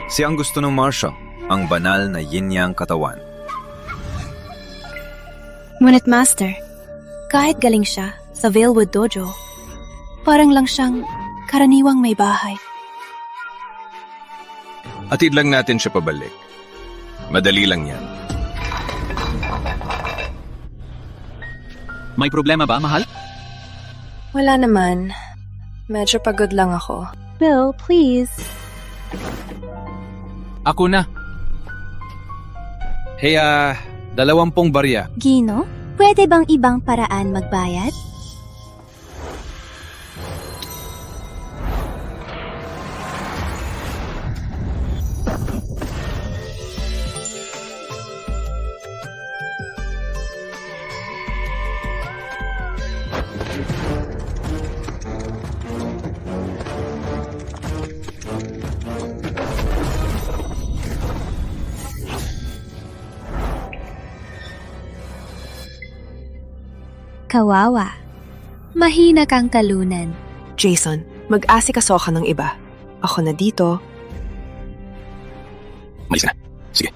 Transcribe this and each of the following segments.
Siyang gusto ng Marshall, ang banal na yin-yang katawan. Ngunit Master, kahit galing siya sa Valewood Dojo, parang lang siyang karaniwang may bahay. Atid lang natin siya pabalik. Madali lang yan. May problema ba, mahal? Wala naman. Medyo pagod lang ako. Bill, please. Ako na. Hey, 20 barya. Gino, pwede bang ibang paraan magbayad? Kawawa. Mahina kang talunan. Jason, mag-asikaso ka ng iba. Ako na dito. Malis na. Sige.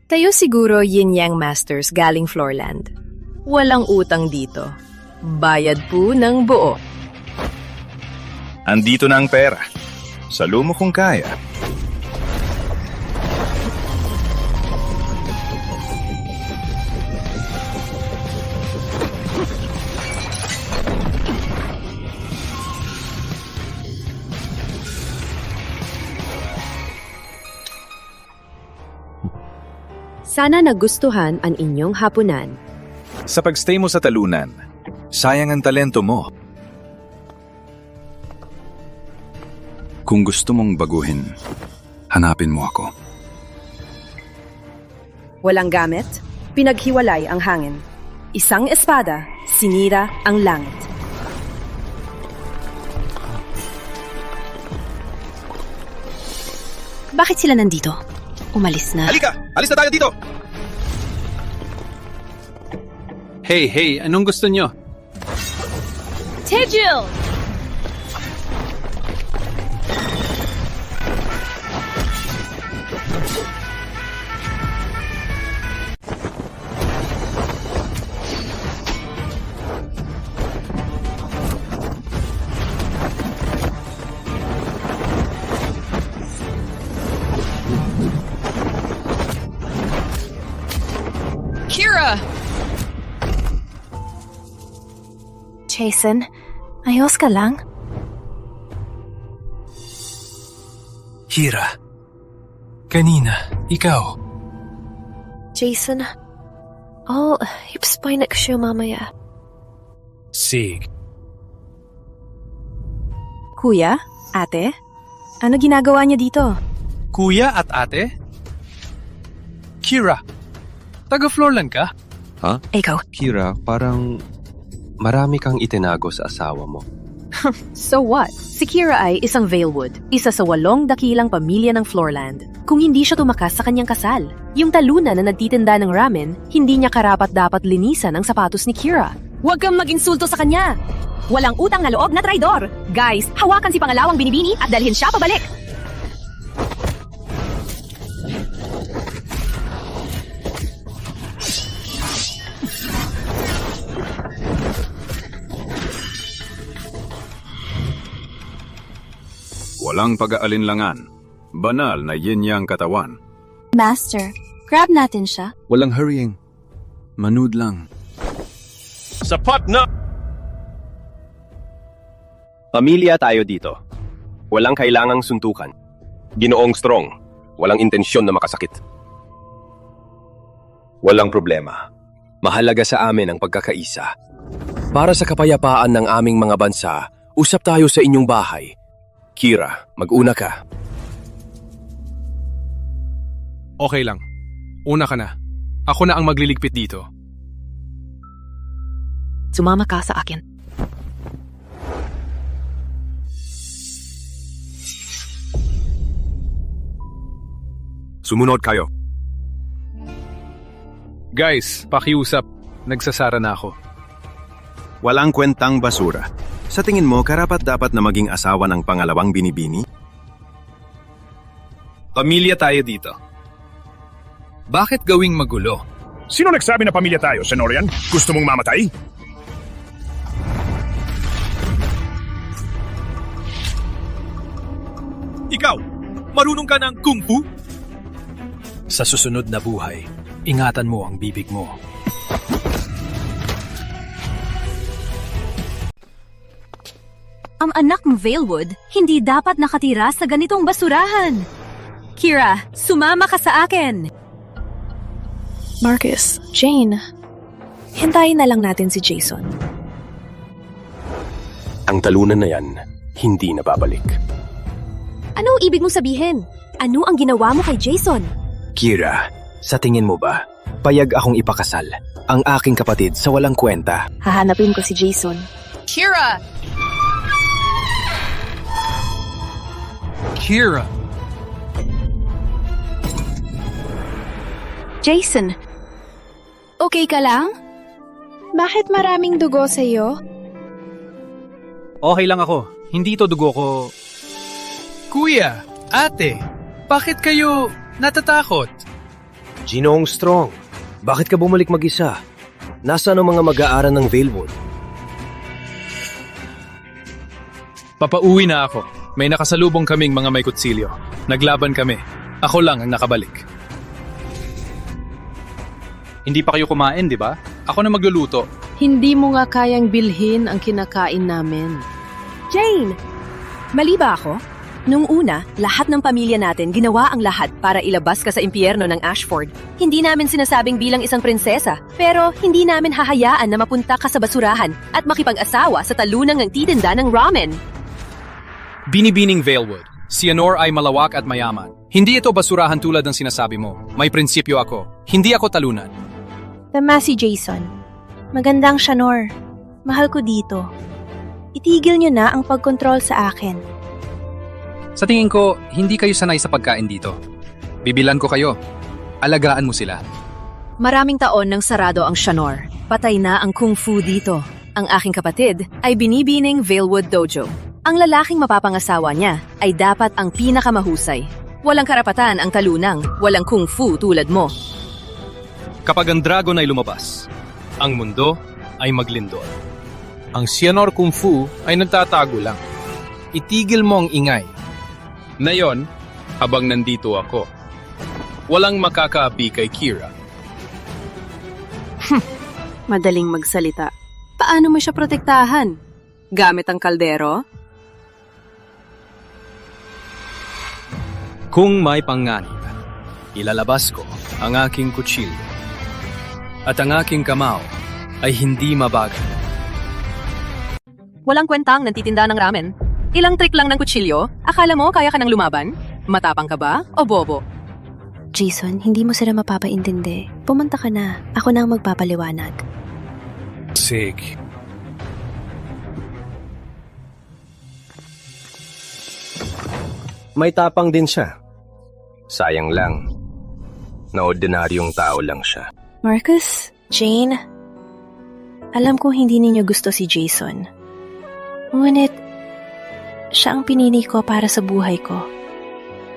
Kayo siguro yin-yang masters galing Floorland. Walang utang dito. Bayad po ng buo. Andito na ang pera. Salo mo kung kaya. Sana nagustuhan ang inyong hapunan. Sa pagstay mo sa talunan, sayang ang talento mo. Kung gusto mong baguhin, hanapin mo ako. Walang gamit, pinaghiwalay ang hangin. Isang espada, sinira ang langit. Bakit sila nandito? Umalis na. Halika! Alis na tayo dito! Hey, anong gusto nyo? Tejil! Kira! Jason, ayos ka lang? Kira. Kanina, ikaw. Jason, ipspine ko siya mamaya. Sig. Kuya? Ate? Ano ginagawa niya dito? Kuya at ate? Kira. Taga-Floorland ka? Ikaw. Kira, parang marami kang itinago sa asawa mo. So what? Si Kira ay isang Valewood, isa sa 8 dakilang pamilya ng Floorland. Kung hindi siya tumakas sa kanyang kasal, yung talunan na nagtitinda ng ramen, hindi niya karapat-dapat linisan ang sapatos ni Kira. Huwag kang mag-insulto sa kanya! Walang utang na loob na traidor! Guys, hawakan si Pangalawang Binibini at dalhin siya pabalik! Walang pag-aalinlangan. Banal na yin-yang katawan. Master, grab natin siya. Walang hurrying. Manood lang. Sapat na! Pamilya tayo dito. Walang kailangang suntukan. Ginoong strong. Walang intensyon na makasakit. Walang problema. Mahalaga sa amin ang pagkakaisa. Para sa kapayapaan ng aming mga bansa, usap tayo sa inyong bahay. Kira, mag-una ka. Okay lang. Una ka na. Ako na ang magliligpit dito. Sumama ka sa akin. Sumunod kayo. Guys, pakiusap. Nagsasara na ako. Walang kwentang basura. Sa tingin mo, karapat-dapat na maging asawa ng pangalawang binibini? Pamilya tayo dito. Bakit gawing magulo? Sino nagsabi na pamilya tayo, Senorian? Gusto mong mamatay? Ikaw, marunong ka ng kung fu? Sa susunod na buhay, ingatan mo ang bibig mo. Ang anak ng Valewood hindi dapat nakatira sa ganitong basurahan. Kira, sumama ka sa akin. Marcus, Jane, hintayin na lang natin si Jason. Ang talunan na yan, hindi na babalik. Ano ibig mong sabihin? Ano ang ginawa mo kay Jason? Kira, sa tingin mo ba, payag akong ipakasal ang aking kapatid sa walang kwenta? Hahanapin ko si Jason. Kira! Jason, okay ka lang? Bakit maraming dugo sa'yo? Okay lang ako. Hindi to dugo ko. Kuya, ate, bakit kayo natatakot? Ginoong Strong, bakit ka bumalik mag-isa? Nasaan ang mga mag-aaral ng Valewood? Papauwi na ako. May nakasalubong kaming mga may kutsilyo. Naglaban kami. Ako lang ang nakabalik. Hindi pa kayo kumain, di ba? Ako na magluluto. Hindi mo nga kayang bilhin ang kinakain namin. Jane, mali ba ako? Nung una, lahat ng pamilya natin ginawa ang lahat para ilabas ka sa impyerno ng Ashford. Hindi namin sinasabing bilang isang prinsesa, pero hindi namin hahayaan na mapunta ka sa basurahan at makipag-asawa sa talunang nagtitinda ng ramen. Binibining Valewood. Si Honor ay malawak at mayaman. Hindi ito basurahan tulad ng sinasabi mo. May prinsipyo ako. Hindi ako talunan. Tama si Jason. Magandang Shanor. Mahal ko dito. Itigil niyo na ang pagkontrol sa akin. Sa tingin ko, hindi kayo sanay sa pagkain dito. Bibilan ko kayo. Alagaan mo sila. Maraming taon nang sarado ang Shanor. Patay na ang kung fu dito. Ang aking kapatid ay binibining Valewood Dojo. Ang lalaking mapapangasawa niya ay dapat ang pinakamahusay. Walang karapatan ang talunang, walang kung fu tulad mo. Kapag ang dragon ay lumabas, ang mundo ay maglindol. Ang Sianor Kung Fu ay nagtatago lang. Itigil mo ang ingay. Ngayon, habang nandito ako, walang makakaapi kay Kira. Madaling magsalita. Paano mo siya protektahan? Gamit ang kaldero? Kung may panganib, ilalabas ko ang aking kutsilyo. At ang aking kamao ay hindi mabagal. Walang kwentang nagtitinda ng ramen. Ilang trick lang ng kutsilyo? Akala mo kaya ka nang lumaban? Matapang ka ba o bobo? Jason, hindi mo sila mapapaintindi. Pumunta ka na. Ako na ang magpapaliwanag. Sige. May tapang din siya. Sayang lang, na ordinaryong tao lang siya. Marcus, Jane, alam ko hindi ninyo gusto si Jason. Ngunit, siya ang pinili ko para sa buhay ko.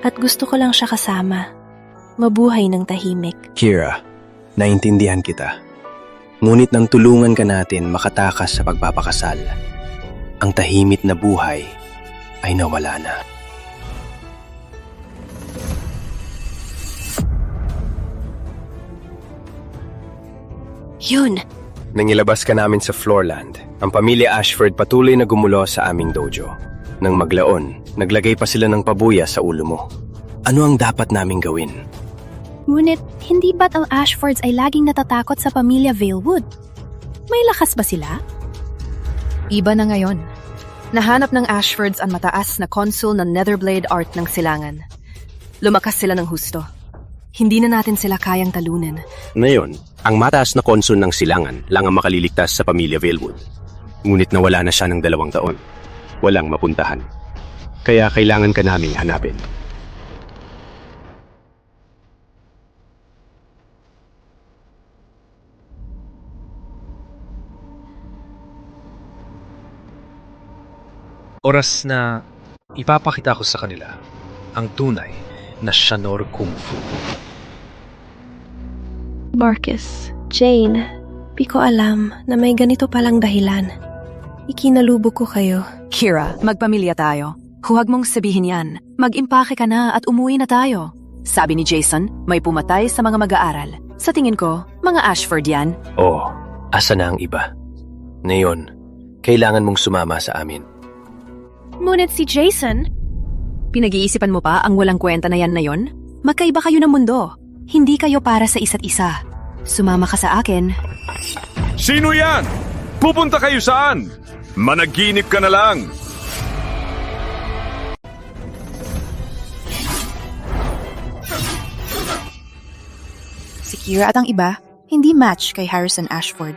At gusto ko lang siya kasama. Mabuhay ng tahimik. Kira, naintindihan kita. Ngunit nang tulungan ka natin makatakas sa pagpapakasal, ang tahimik na buhay ay nawala na. Yun! Nang ilabas ka namin sa Floorland, ang pamilya Ashford patuloy na gumulo sa aming dojo. Nang maglaon, naglagay pa sila ng pabuya sa ulo mo. Ano ang dapat naming gawin? Ngunit, hindi ba't ang Ashfords ay laging natatakot sa pamilya Valewood? May lakas ba sila? Iba na ngayon. Nahanap ng Ashfords ang mataas na consul ng Netherblade Art ng silangan. Lumakas sila ng husto. Hindi na natin sila kayang talunan. Ngayon, ang mataas na konsul ng silangan lang ang makaliligtas sa pamilya Valewood. Ngunit nawala na siya ng 2 taon. Walang mapuntahan. Kaya kailangan ka naming hanapin. Oras na ipapakita ko sa kanila ang tunay na Sianor Kung Fu. Marcus, Jane, di ko alam na may ganito palang dahilan. Ikinalubog ko kayo. Kira, magpamilya tayo. Huwag mong sabihin yan. Mag-impake ka na at umuwi na tayo. Sabi ni Jason, may pumatay sa mga mag-aaral. Sa tingin ko, mga Ashford yan. Oo, asa na ang iba? Ngayon, kailangan mong sumama sa amin. Ngunit si Jason, Pinag-iisipan mo pa ang walang kwenta na yan na yon? Magkaiba kayo ng mundo. Hindi kayo para sa isa't isa. Sumama ka sa akin. Sino yan? Pupunta kayo saan? Managinip ka na lang. Si Kira at ang iba, hindi match kay Harrison Ashford.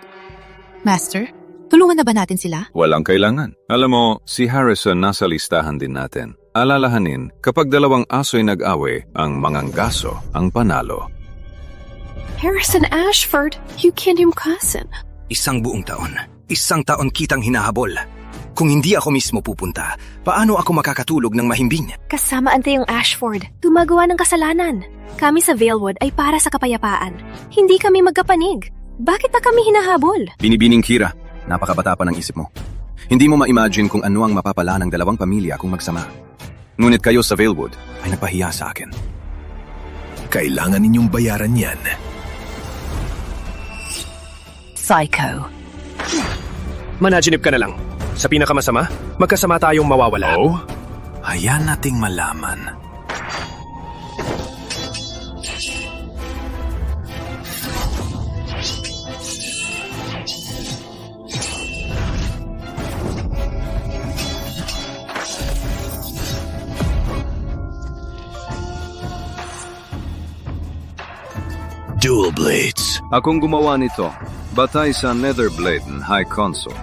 Master, tulungan na ba natin sila? Walang kailangan. Alam mo, si Harrison nasa listahan din natin. Alalahanin, kapag dalawang aso'y nag-awe, ang manganggaso ang panalo. Harrison Ashford, you can't him cousin. Isang buong taon. Isang taon kitang hinahabol. Kung hindi ako mismo pupunta, paano ako makakatulog ng mahimbing? Kasama ante yung Ashford, gumagawa ng kasalanan. Kami sa Valewood ay para sa kapayapaan. Hindi kami magkapanig. Bakit na kami hinahabol? Binibining Kira, napakabata pa ng isip mo. Hindi mo ma-imagine kung ano ang mapapala ng dalawang pamilya kung magsama. Ngunit kayo sa Valewood ay nagpahiya sa akin. Kailangan ninyong bayaran yan. Psycho. Managinip ka na lang. Sa pinakamasama, magkasama tayong mawawala. Oh? Hayaan nating malaman. Dual Blades. Akong gumawa nito, batay sa Netherblade High Console.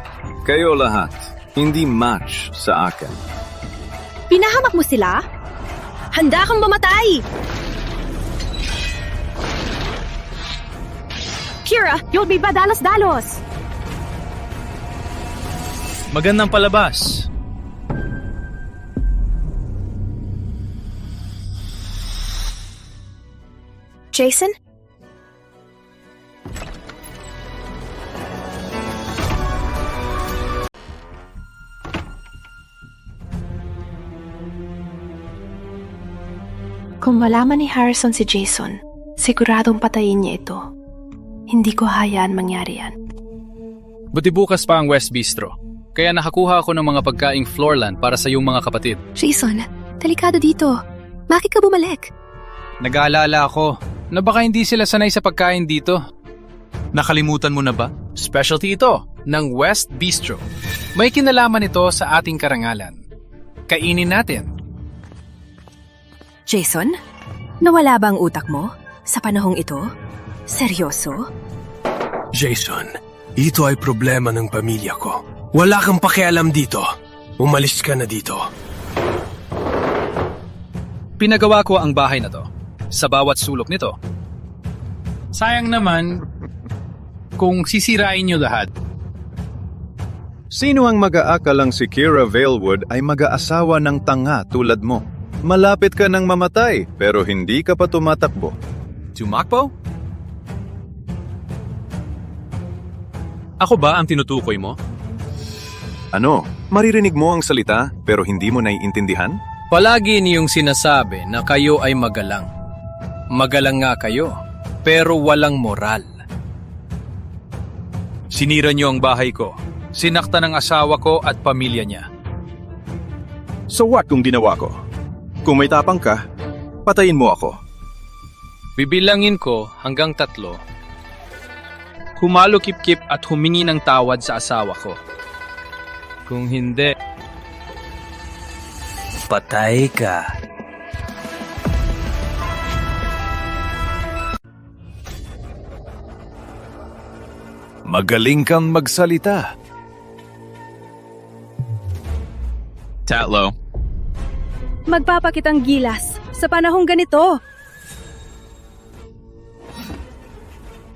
Kayo lahat, hindi match sa akin. Pinahamak mo sila? Handa kang mamatay! Kira, you'll be badalos-dalos! Magandang palabas. Jason? Kung malaman ni Harrison si Jason, siguradong patayin niya ito. Hindi ko hayaan mangyari yan. Buti bukas pa ang West Bistro. Kaya nakakuha ako ng mga pagkaing Floorland para sa iyong mga kapatid. Jason, delikado dito. Bakit ka bumalik? Nag-aalala ako na baka hindi sila sanay sa pagkain dito. Nakalimutan mo na ba? Specialty ito ng West Bistro. May kinalaman ito sa ating karangalan. Kainin natin. Jason, nawala ba ang utak mo sa panahong ito? Seryoso? Jason, ito ay problema ng pamilya ko. Wala kang pakialam dito. Umalis ka na dito. Pinagawa ko ang bahay na to sa bawat sulok nito. Sayang naman kung sisirain niyo lahat. Sino ang mag-aakalang si Kira Valewood ay mag-aasawa ng tanga tulad mo? Malapit ka nang mamatay, pero hindi ka pa tumatakbo. Tumakbo? Ako ba ang tinutukoy mo? Ano? Maririnig mo ang salita, pero hindi mo naiintindihan? Palagi niyong sinasabi na kayo ay magalang. Magalang nga kayo, pero walang moral. Sinira niyo ang bahay ko. Sinaktan ang asawa ko at pamilya niya. So what kung ginawa ko? Kung may tapang ka, patayin mo ako. Bibilangin ko hanggang 3. Humalukip-kip at humingi ng tawad sa asawa ko. Kung hindi, Patay ka. Magaling kang magsalita. Tatlo. Magpapakitang gilas sa panahong ganito.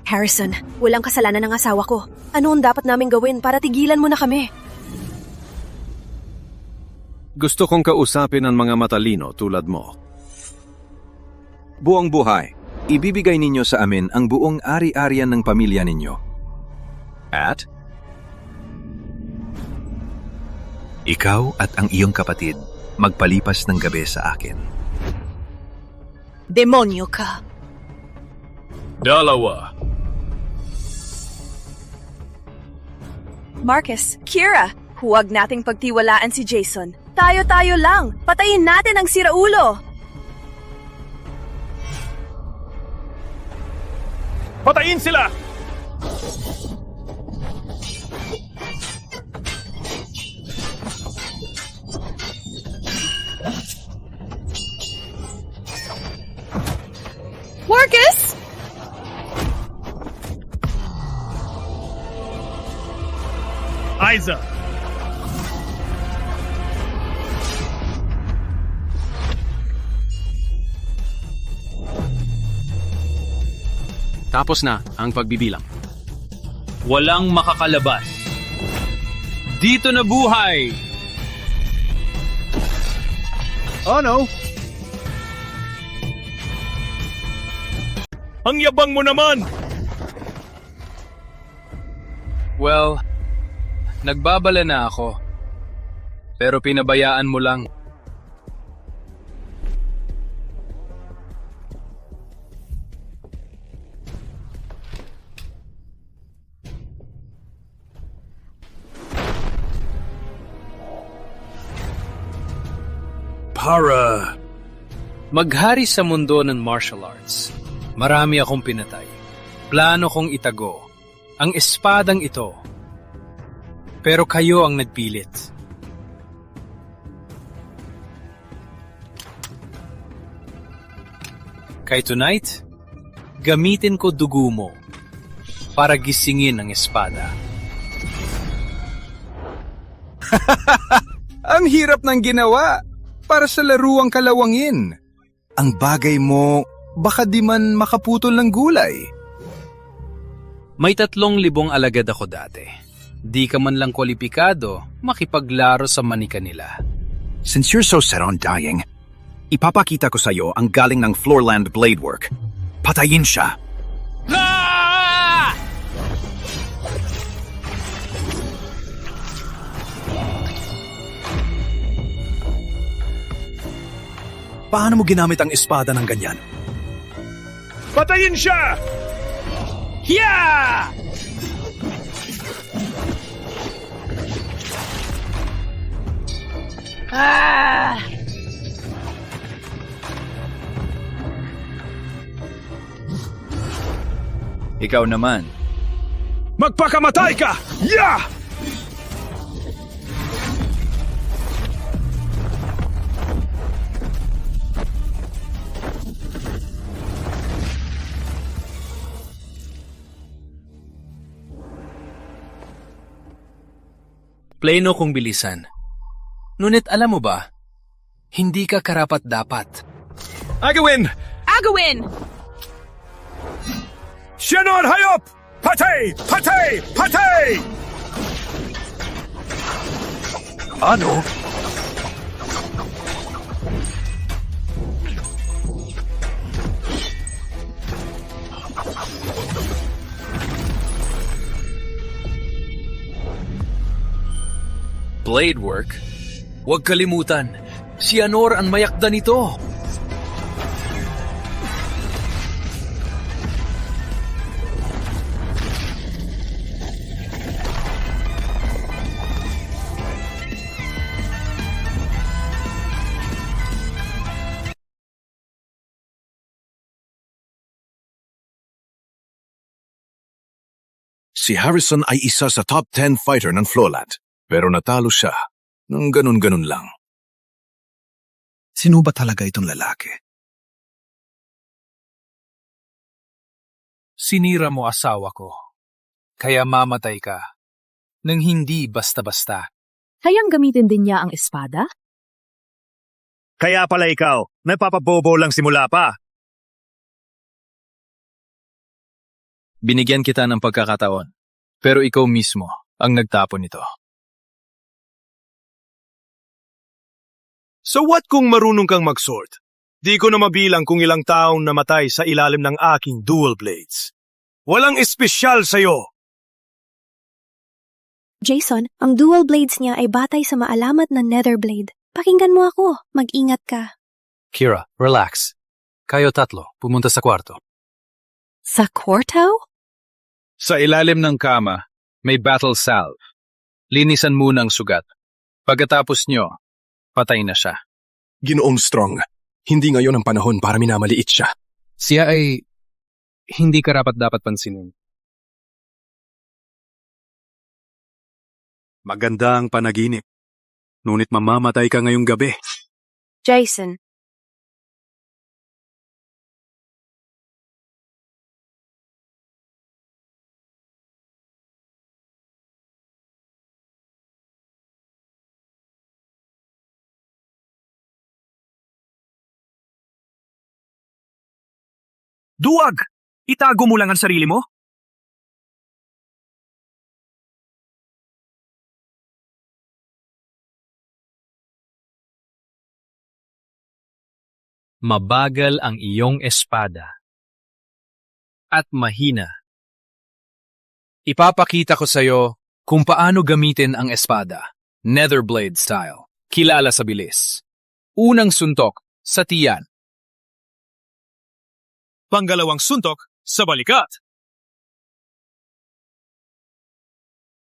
Harrison, walang kasalanan ng asawa ko. Ano ang dapat naming gawin para tigilan mo na kami? Gusto kong kausapin ang mga matalino tulad mo. Buong buhay, ibibigay ninyo sa amin ang buong ari-arian ng pamilya ninyo. At ikaw at ang iyong kapatid magpalipas ng gabi sa akin. Demonyo ka! Dalawa. Marcus, Kira, huwag nating pagtiwalaan si Jason. Tayo-tayo lang. Patayin natin ang siraulo. Patayin sila! Marcus! Isa! Tapos na ang pagbibilang. Walang makakalabas. Dito na buhay! Oh no! Ang yabang mo naman! Well, nagbabala na ako. Pero pinabayaan mo lang. Para Maghari sa mundo ng martial arts. Marami akong pinatay. Plano kong itago ang espadang ito. Pero kayo ang nagpilit. Kaya tonight, gamitin ko dugo mo para gisingin ang espada. Ang hirap ng ginawa para sa laruang kalawangin. Ang bagay mo, baka di man makaputol ng gulay. May 3,000 alagad ako dati. Di ka man lang kwalipikado makipaglaro sa manika nila. Since you're so set on dying, ipapakita ko sa'yo ang galing ng Floorland Bladework. Patayin siya. Paano mo ginamit ang espada ng ganyan? patayin siya! Yeah! Ah! Ikaw naman. Magpakamatay ka! Yeah! Pleno kong bilisan. Ngunit alam mo ba, hindi ka karapat-dapat. Agawin! Agawin! Xehanort, hayop! Patay! Patay! Patay! Ano? Bladework? Huwag kalimutan, si Xehanort ang mayakda nito. Si Harrison ay isa sa top 10 fighter ng Floorland, pero natalo siya ng ganun-ganun lang. Sino ba talaga itong lalaki? Sinira mo asawa ko, kaya mamatay ka, nang hindi basta-basta. Kayang gamitin din niya ang espada? Kaya pala ikaw, napapabobo lang simula pa. Binigyan kita ng pagkakataon, pero ikaw mismo ang nagtapon nito. So what kung marunong kang mag-sword? Di ko na mabilang kung ilang taong namatay sa ilalim ng aking dual blades. Walang espesyal sa'yo. Jason, ang dual blades niya ay batay sa maalamat na nether blade. Pakinggan mo ako. Mag-ingat ka. Kira, relax. Kayo tatlo, pumunta sa kwarto. Sa kwarto? Sa ilalim ng kama, may battle salve. Linisan muna ang sugat. Pagkatapos nyo, patay na siya. Ginoong Strong, hindi ngayon ang panahon para minamaliit siya. Siya ay hindi karapat-dapat pansinin. Maganda ang panaginip. Ngunit mamamatay ka ngayong gabi. Jason, Duwag! Itago mo lang ang sarili mo? Mabagal ang iyong espada. At mahina. Ipapakita ko sa'yo kung paano gamitin ang espada. Netherblade style. Kilala sa bilis. Unang suntok sa tiyan. Pangalawang suntok sa balikat.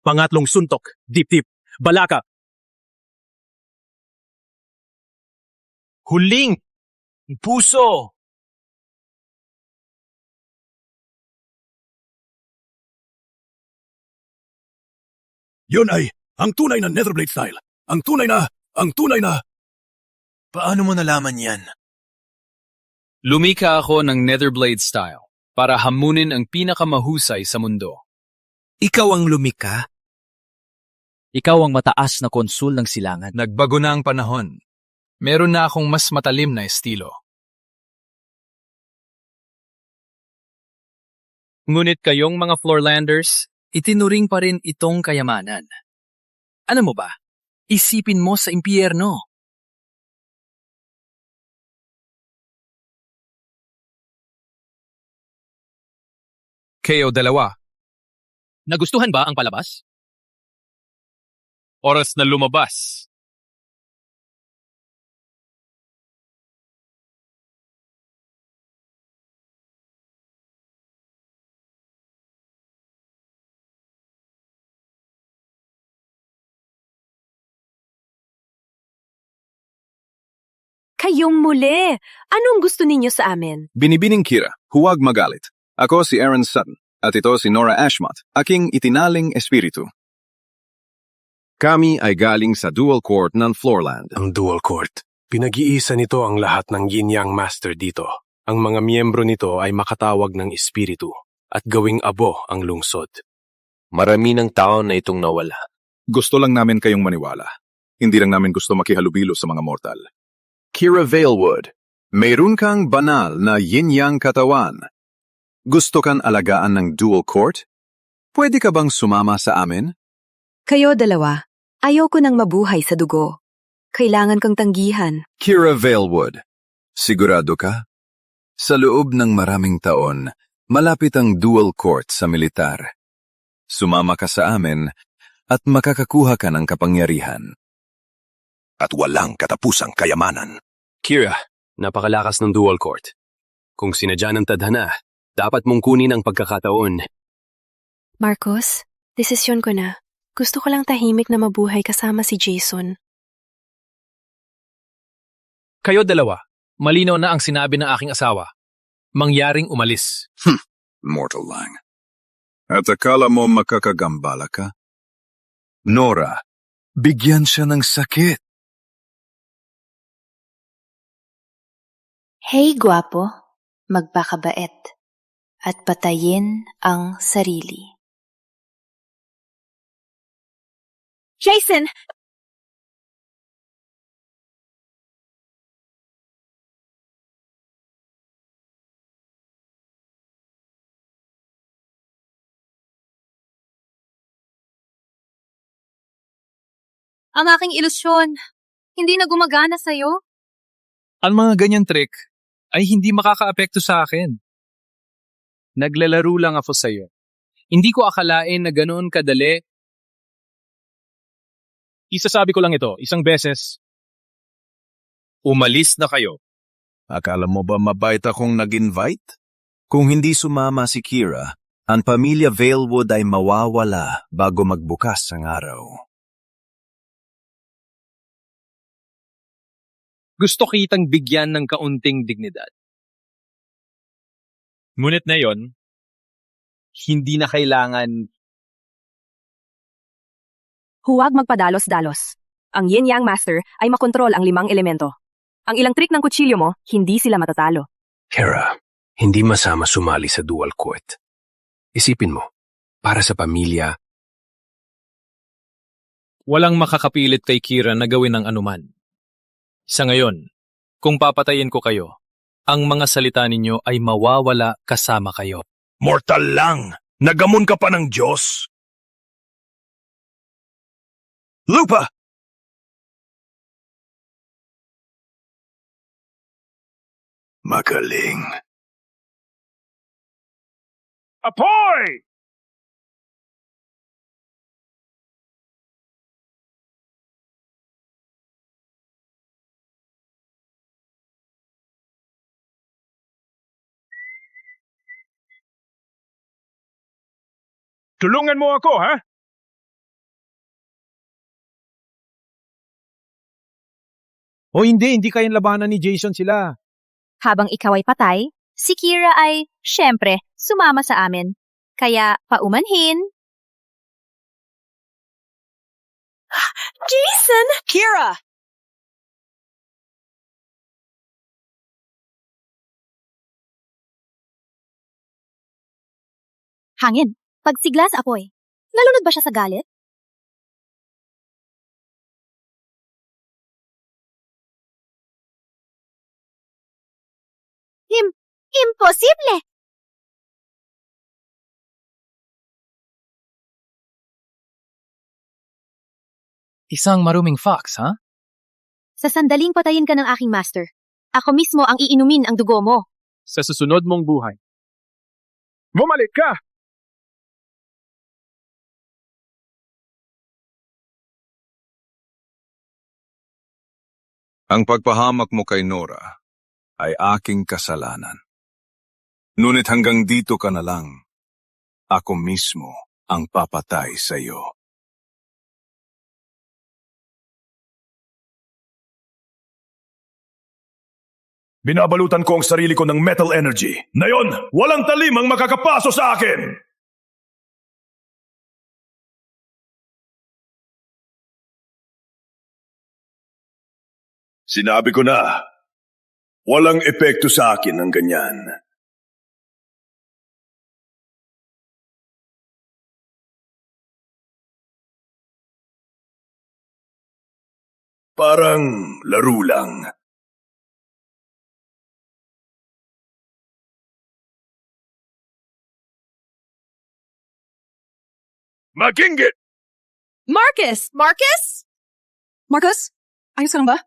Pangatlong suntok, dip-dip, balaka. Huling, puso. Yun ay ang tunay na Netherblade style. Ang tunay na. Paano mo nalaman yan? Lumika ako ng Netherblade style para hamunin ang pinakamahusay sa mundo. Ikaw ang lumika? Ikaw ang mataas na konsul ng silangan. Nagbago na ang panahon. Meron na akong mas matalim na estilo. Ngunit kayong mga Floorlanders, itinuring pa rin itong kayamanan. Ano mo ba? Isipin mo sa impyerno. Kayo dalawa. Nagustuhan ba ang palabas? Oras na lumabas. kayong muli. Anong gusto ninyo sa amin? Binibining Kira, huwag magalit. Ako si Aaron Sutton, at ito si Nora Ashmont, aking itinaling espiritu. Kami ay galing sa Dual Court ng Floorland. Ang Dual Court. Pinag-iisa nito ang lahat ng Yin-Yang Master dito. Ang mga miyembro nito ay makatawag ng espiritu at gawing abo ang lungsod. Marami ng tao na itong nawala. Gusto lang namin kayong maniwala. Hindi lang namin gusto makihalubilo sa mga mortal. Kira Valewood, mayroon kang banal na yin-yang katawan. Gusto kang alagaan ng Dual Court? Pwede ka bang sumama sa amin? Kayo dalawa, ayaw ko nang mabuhay sa dugo. Kailangan kang tanggihan. Kira Valewood, sigurado ka? Sa loob ng maraming taon, malapit ang Dual Court sa militar. Sumama ka sa amin at makakakuha ka ng kapangyarihan. At walang katapusang kayamanan. Kira, napakalakas ng Dual Court. Kung sinadya ng tadhana, dapat mong kunin ang pagkakataon. Marcos, desisyon ko na. Gusto ko lang tahimik na mabuhay kasama si Jason. Kayo dalawa, malinaw na ang sinabi ng aking asawa. Mangyaring umalis. Mortal lang. At akala mo makakagambala ka? Nora, bigyan siya ng sakit. Hey gwapo, magpakabait at patayin ang sarili. Jason! Ang aking ilusyon. Hindi na gumagana sa'yo. Ang mga ganyan trick ay hindi makakaapekto sa akin. Naglalaro lang ako sa'yo. Hindi ko akalain na ganoon kadali. Isasabi ko lang ito, isang beses. Umalis na kayo. Akala mo ba mabait akong nag-invite? Kung hindi sumama si Kira, ang pamilya Valewood ay mawawala bago magbukas ang araw. Gusto kitang bigyan ng kaunting dignidad. Ngunit na yon, hindi na kailangan. Huwag magpadalos-dalos. Ang Yin-Yang Master ay makontrol ang 5 elemento. Ang ilang trick ng kutsilyo mo, hindi sila matatalo. Kira, hindi masama sumali sa dual court. Isipin mo, para sa pamilya. Walang makakapilit kay Kira na gawin ng anuman. Sa ngayon, kung papatayin ko kayo, ang mga salita ninyo ay mawawala kasama kayo. Mortal lang! Nagamon ka pa ng Diyos! Lupa! Magaling. Apoy! Tulungan mo ako, ha? O hindi kayang labanan ni Jason sila. Habang ikaw ay patay, si Kira ay, syempre, sumama sa amin. Kaya, paumanhin. Jason! Kira! Hangin, pagsigla sa apoy. Nalunod ba siya sa galit? Imposible! Isang maruming fox, ha? Sa sandaling patayin ka ng aking master, ako mismo ang iinumin ang dugo mo. Sa susunod mong buhay. Bumalik ka! Ang pagpahamak mo kay Nora ay aking kasalanan. Ngunit hanggang dito ka na lang, ako mismo ang papatay sa iyo. Binabalutan ko ang sarili ko ng metal energy. Ngayon, walang talim ang makakapaso sa akin! Sinabi ko na, walang epekto sa akin ang ganyan. Parang laro lang. Maginggit! Marcus! Marcus? Marcus? Ayos ka lang ba?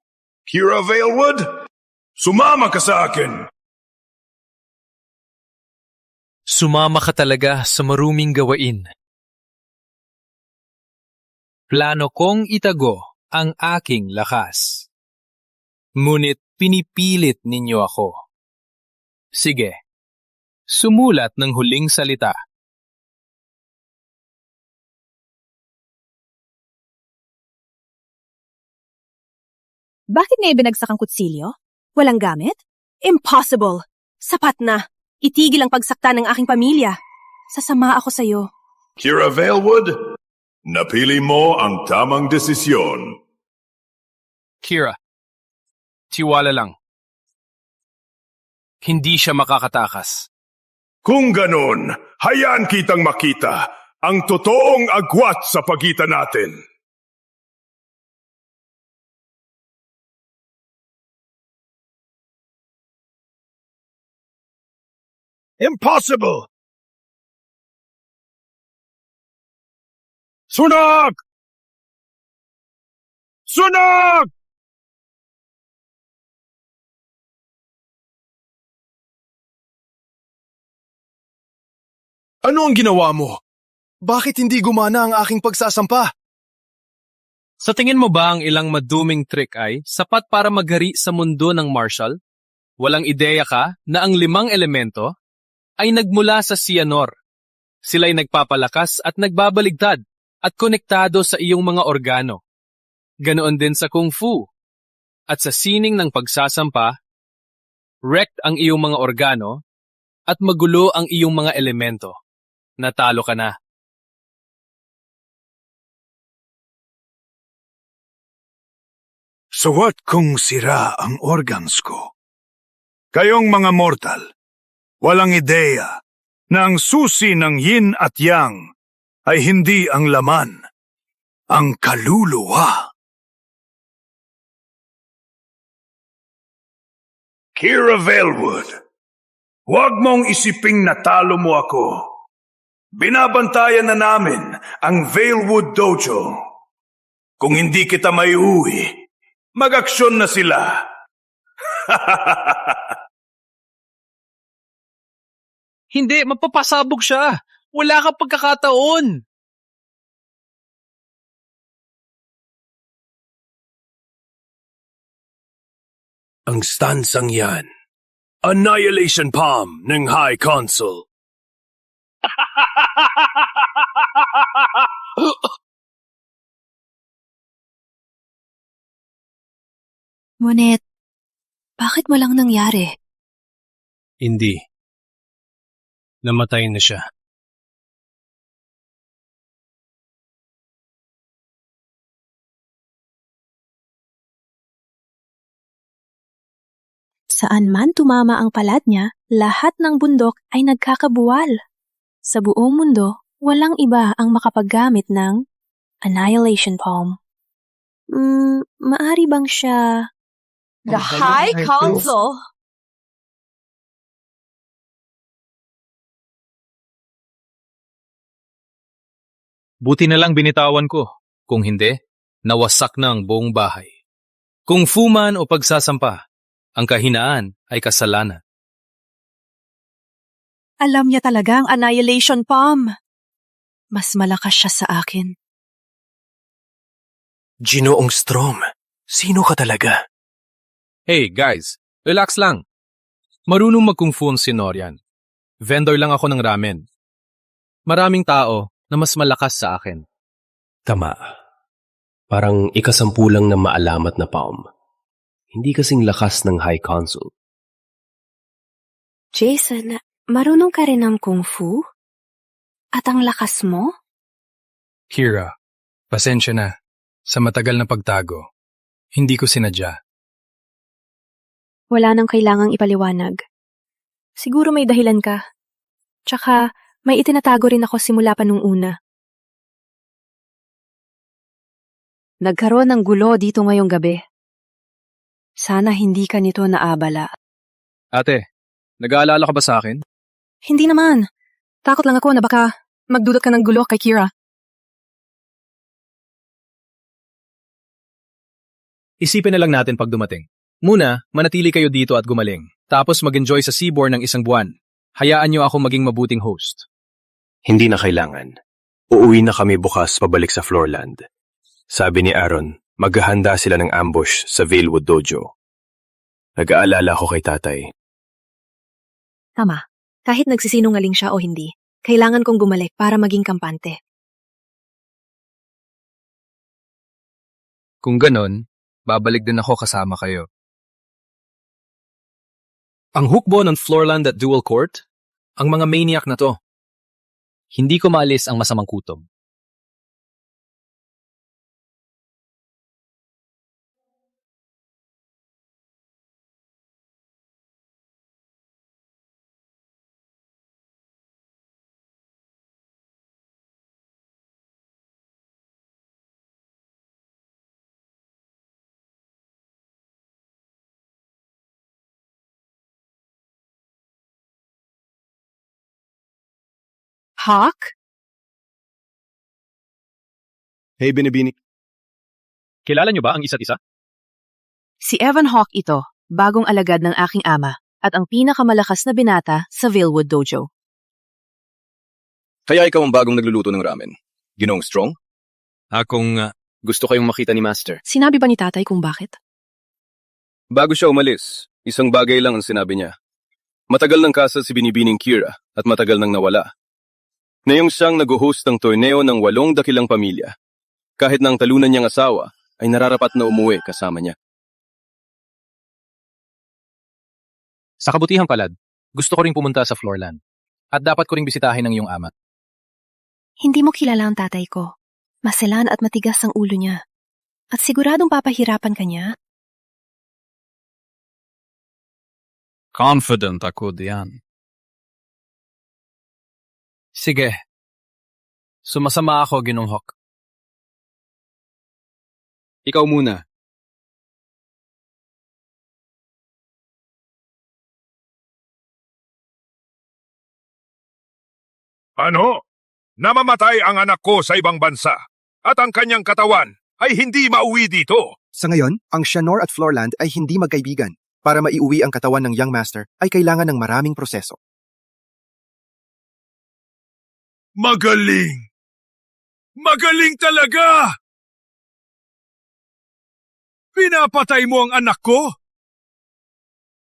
Kira Valewood, sumama ka sa akin! Sumama ka talaga sa maruming gawain. Plano kong itago ang aking lakas. Ngunit pinipilit ninyo ako. Sige, sumulat ng huling salita. Bakit niya ibinagsak ang kutsilyo? Walang gamit? Impossible! Sapat na! Itigil ang pagsakta ng aking pamilya. Sasama ako sa'yo. Kira Valewood, napili mo ang tamang desisyon. Kira, tiwala lang. Hindi siya makakatakas. Kung ganon, hayaan kitang makita ang totoong agwat sa pagitan natin. Impossible! Sunog! Sunog! Ano ang ginawa mo? Bakit hindi gumana ang aking pagsasampa? Sa tingin mo ba ang ilang maduming trick ay sapat para maghari sa mundo ng martial? Walang ideya ka na ang 5 elemento ay nagmula sa Cyanor. Sila'y nagpapalakas at nagbabaligtad at konektado sa iyong mga organo. Ganoon din sa Kung Fu. At sa sining ng pagsasampa, wrecked ang iyong mga organo at magulo ang iyong mga elemento. Natalo ka na. So what kung sira ang organs ko? Kayong mga mortal, walang ideya na ang susi ng yin at yang ay hindi ang laman, ang kaluluwa. Kira Velwood, huwag mong isiping natalo mo ako. Binabantayan na namin ang Velwood Dojo. Kung hindi kita maiuwi, mag-aksyon na sila. Hindi, mapapasabog siya. Wala ka pagkakataon. Ang stansang yan, Annihilation Palm ng High Council. Ngunit, bakit mo lang nangyari? Hindi. Namatay na siya. Saan man tumama ang palad niya, lahat ng bundok ay nagkakabuwal. Sa buong mundo, walang iba ang makapaggamit ng Annihilation Palm. Maari bang siya... The High Council? Buti na lang binitawan ko. Kung hindi, nawasak na ang buong bahay. Kung fu man o pagsasampa, ang kahinaan ay kasalanan. Alam niya talaga ang Annihilation Palm. Mas malakas siya sa akin. Ginoong Strom, sino ka talaga? Hey guys, relax lang. Marunong mag-kung fu ang Sinorian. Vendor lang ako ng ramen. Maraming tao na mas malakas sa akin. Tama. Parang ikasampu lang na maalamat na palm. Hindi kasing lakas ng High Council. Jason, marunong ka rin ng kung fu? At ang lakas mo? Kira, pasensya na. Sa matagal na pagtago, hindi ko sinadya. Wala nang kailangang ipaliwanag. Siguro may dahilan ka. Tsaka, may itinatago rin ako simula pa nung una. Nagkaroon ng gulo dito ngayong gabi. Sana hindi ka nito naabala. Ate, nag-aalala ka ba sa akin? Hindi naman. Takot lang ako na baka magdudot ka ng gulo kay Kira. Isipin na lang natin pag dumating. Muna, manatili kayo dito at gumaling. Tapos mag-enjoy sa Seabourn ng 1 buwan. Hayaan niyo ako maging mabuting host. Hindi na kailangan. Uuwi na kami bukas pabalik sa Floorland. Sabi ni Aaron, maghahanda sila ng ambush sa Velwood Dojo. Nag-aalala ko kay tatay. Tama. Kahit nagsisinungaling siya o hindi, kailangan kong bumalik para maging kampante. Kung ganon, babalik din ako kasama kayo. Ang hukbo ng Floorland at Dual Court? Ang mga maniac na to. Hindi ko maalis ang masamang kutob. Hawk? Hey, Binibini. Kilala niyo ba ang isa't isa? Si Evan Hawk ito, bagong alagad ng aking ama, at ang pinakamalakas na binata sa Velwood Dojo. Kaya ikaw ang bagong nagluluto ng ramen. Ginoong Strong? Akong Gusto kayong makita ni Master. Sinabi ba ni tatay kung bakit? Bago siya umalis, isang bagay lang ang sinabi niya. Matagal nang kasal si Binibining Kira at matagal nang nawala. Ngayong siyang nag-host ng torneo ng 8 dakilang pamilya. Kahit na ang talunan niyang asawa ay nararapat na umuwi kasama niya. Sa kabutihang palad, gusto ko ring pumunta sa Floorland. At dapat ko ring bisitahin ang iyong ama. Hindi mo kilala ang tatay ko. Maselan at matigas ang ulo niya. At siguradong papahirapan ka niya. Confident ako diyan. Sige. Sumasama ako, Ginoong Hawk. Ikaw muna. Ano? Namamatay ang anak ko sa ibang bansa at ang kanyang katawan ay hindi mauwi dito. Sa ngayon, ang Shanor at Floorland ay hindi magkaibigan. Para maiuwi ang katawan ng Young Master ay kailangan ng maraming proseso. Magaling! Magaling talaga! Pinapatay mo ang anak ko?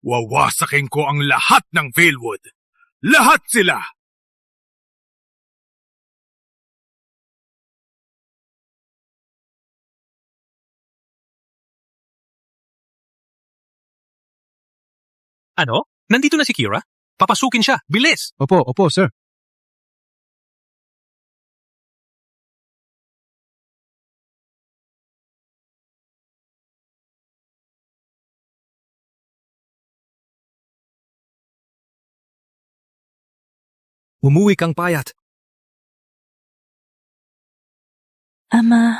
Wawasakin ko ang lahat ng Valewood. Lahat sila! Ano? Nandito na si Kira? Papasukin siya. Bilis! Opo, sir. Umuwi kang payat. Ama,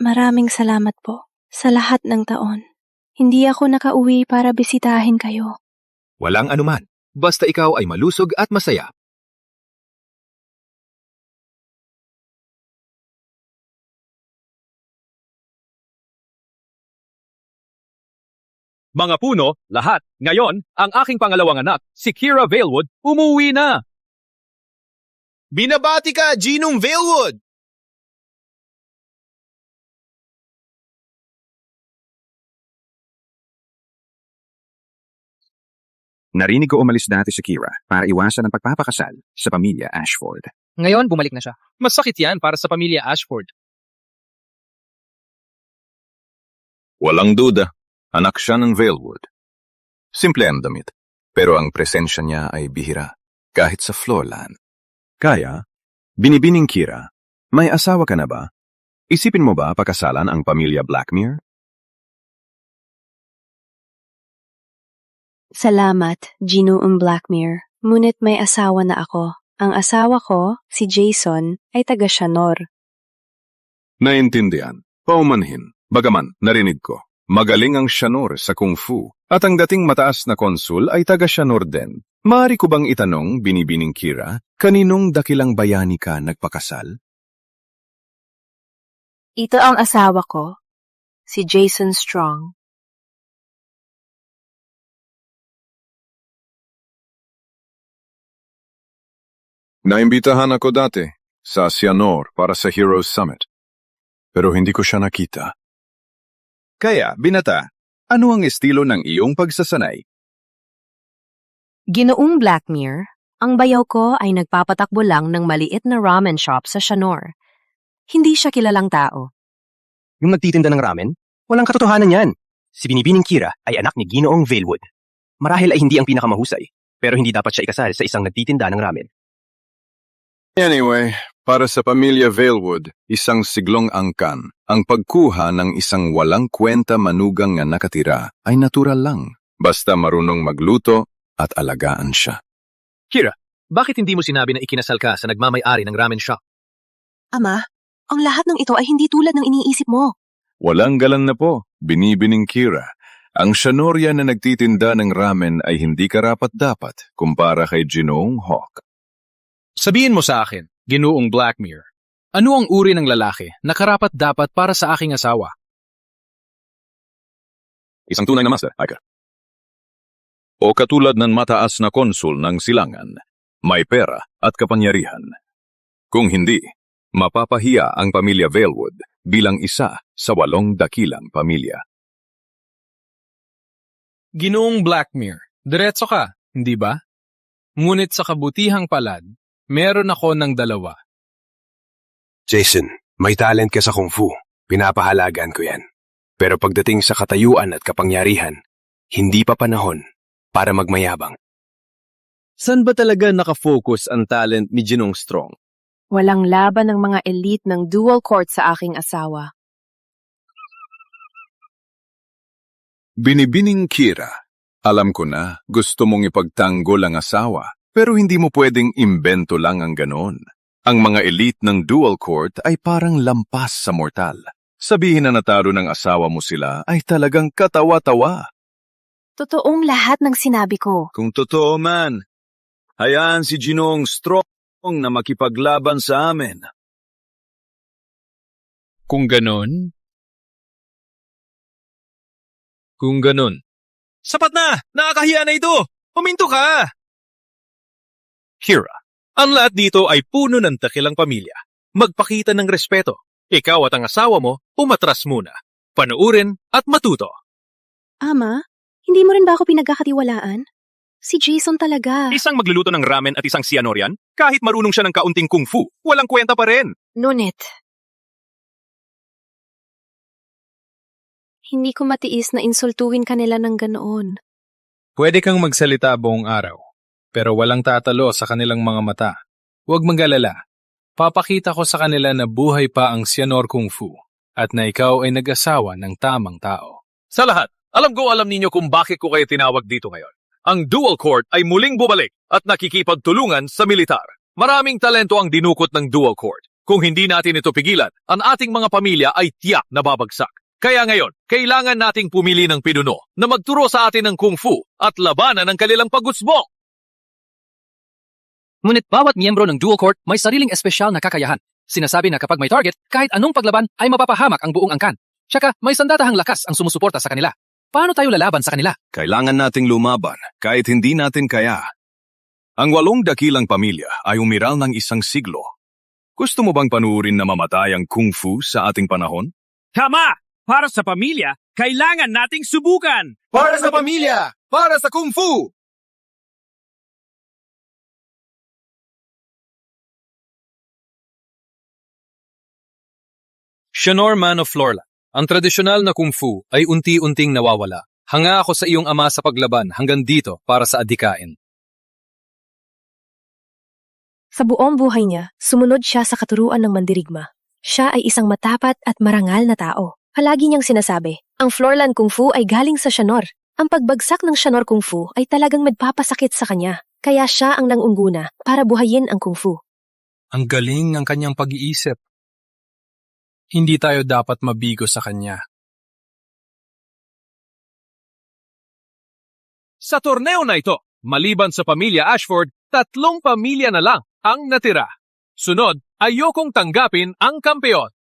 maraming salamat po sa lahat ng taon. Hindi ako nakauwi para bisitahin kayo. Walang anuman. Basta ikaw ay malusog at masaya. Mga puno, lahat. Ngayon, ang aking pangalawang anak, si Kira Valewood, umuwi na. Binabati ka, Ginong Valewood! Narinig ko umalis dati si Kira para iwasan ang pagpapakasal sa pamilya Ashford. Ngayon, bumalik na siya. Masakit yan para sa pamilya Ashford. Walang duda, anak siya ng Valewood. Simple ang damit, pero ang presensya niya ay bihira, kahit sa Floorland. Kaya, Binibining Kira, may asawa ka na ba? Isipin mo ba pakasalan ang pamilya Blackmere? Salamat, Ginoong Blackmere. Ngunit may asawa na ako. Ang asawa ko, si Jason, ay taga Shanor. Naintindihan, paumanhin, bagaman narinig ko. Magaling ang Shanor sa Kung Fu, at ang dating mataas na konsul ay taga Shanor din. Maaari ko bang itanong, Binibining Kira, kaninong dakilang bayani ka nagpakasal? Ito ang asawa ko, si Jason Strong. Naimbitahan ako dati sa Sianor para sa Heroes Summit, pero hindi ko siya nakita. Kaya, binata, ano ang estilo ng iyong pagsasanay? Ginoong Blackmere, ang bayaw ko ay nagpapatakbo lang ng maliit na ramen shop sa Shanor. Hindi siya kilalang tao. Yung nagtitinda ng ramen? Walang katotohanan yan. Si Binibining Kira ay anak ni Ginoong Valewood. Marahil ay hindi ang pinakamahusay, pero hindi dapat siya ikasal sa isang nagtitinda ng ramen. Anyway, para sa pamilya Valewood, isang siglong angkan. Ang pagkuha ng isang walang kwenta manugang na nakatira ay natural lang, basta marunong magluto at alagaan siya. Kira, bakit hindi mo sinabi na ikinasal ka sa nagmamay-ari ng ramen shop? Ama, ang lahat ng ito ay hindi tulad ng iniisip mo. Walang galan na po, Binibining Kira. Ang Shanoria na nagtitinda ng ramen ay hindi karapat-dapat kumpara kay Ginoong Hawk. Sabihin mo sa akin, Ginoong Blackmere, ano ang uri ng lalaki na karapat-dapat para sa aking asawa? Isang tunay na master, Aika. O katulad ng mataas na konsul ng silangan, may pera at kapangyarihan. Kung hindi, mapapahiya ang pamilya Valewood bilang isa sa 8 dakilang pamilya. Ginoong Blackmere, diretso ka, hindi ba? Ngunit sa kabutihang palad, meron ako ng 2. Jason, may talent ka sa kung fu. Pinapahalagaan ko yan. Pero pagdating sa katayuan at kapangyarihan, hindi pa panahon para magmayabang. Saan ba talaga nakafocus ang talent ni Ginong Strong? Walang laban ng mga elite ng dual court sa aking asawa. Binibining Kira, alam ko na gusto mong ipagtanggol ang asawa, pero hindi mo pwedeng imbento lang ang ganoon. Ang mga elite ng dual court ay parang lampas sa mortal. Sabihin na natalo ng asawa mo sila ay talagang katawa-tawa. Totoong lahat ng sinabi ko. Kung totoo man, hayaan si Ginong Strong na makipaglaban sa amin. Kung ganon, Sapat na! Nakakahiya na ito! Huminto ka! Kira, ang lahat dito ay puno ng dakilang pamilya. Magpakita ng respeto. Ikaw at ang asawa mo, umatras muna. Panuurin at matuto. Ama, hindi mo rin ba ako pinagkakatiwalaan? Si Jason talaga. Isang magluluto ng ramen at isang Cianorian, kahit marunong siya ng kaunting kung fu, walang kwenta pa rin. Ngunit, hindi ko matiis na insultuin kanila ng ganoon. pwede kang magsalita buong araw, pero walang tatalo sa kanilang mga mata. Huwag mag-alala. Papakita ko sa kanila na buhay pa ang Cianor Kung Fu at na ikaw ay nag-asawa ng tamang tao. Sa lahat, alam ninyo kung bakit ko kayo tinawag dito ngayon. Ang dual court ay muling bumalik at nakikipagtulungan sa militar. Maraming talento ang dinukot ng dual court. Kung hindi natin ito pigilan, ang ating mga pamilya ay tiyak na babagsak. Kaya ngayon, kailangan nating pumili ng pinuno na magturo sa atin ng kung fu at labanan ang kanilang pagusbong. Ngunit bawat miyembro ng dual court may sariling espesyal na kakayahan. Sinasabi na kapag may target, kahit anong paglaban ay mapapahamak ang buong angkan. Tsaka may sandatahang lakas ang sumusuporta sa kanila. Paano tayo lalaban sa kanila? Kailangan nating lumaban kahit hindi natin kaya. Ang 8 dakilang pamilya ay umiral ng 1 siglo. Gusto mo bang panuurin na mamatay ang kung fu sa ating panahon? Tama! Para sa pamilya, kailangan nating subukan! Para sa pamilya! Para sa kung fu! Cianor Man of Floorland. Ang tradisyonal na kung fu ay unti-unting nawawala. Hanga ako sa iyong ama sa paglaban hanggang dito para sa adhikain. Sa buong buhay niya, sumunod siya sa katuruan ng mandirigma. Siya ay isang matapat at marangal na tao. Palagi niyang sinasabi, ang Floorland Kung Fu ay galing sa Cianor. Ang pagbagsak ng Cianor Kung Fu ay talagang magpapasakit sa kanya. Kaya siya ang nangungguna para buhayin ang Kung Fu. Ang galing ng kanyang pag-iisip. Hindi tayo dapat mabigo sa kanya. Sa torneo na ito, maliban sa pamilya Ashford, 3 pamilya na lang ang natira. Sunod, ayokong tanggapin ang kampeon.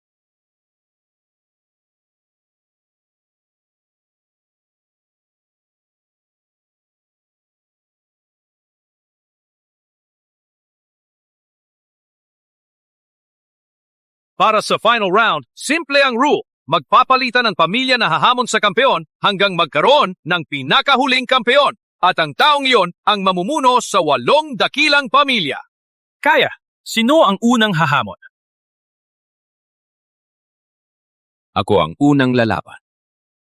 Para sa final round, simple ang rule. Magpapalitan ng pamilya na hahamon sa kampeon hanggang magkaroon ng pinakahuling kampeon. At ang taong iyon ang mamumuno sa 8 dakilang pamilya. Kaya, sino ang unang hahamon? Ako ang unang lalaban.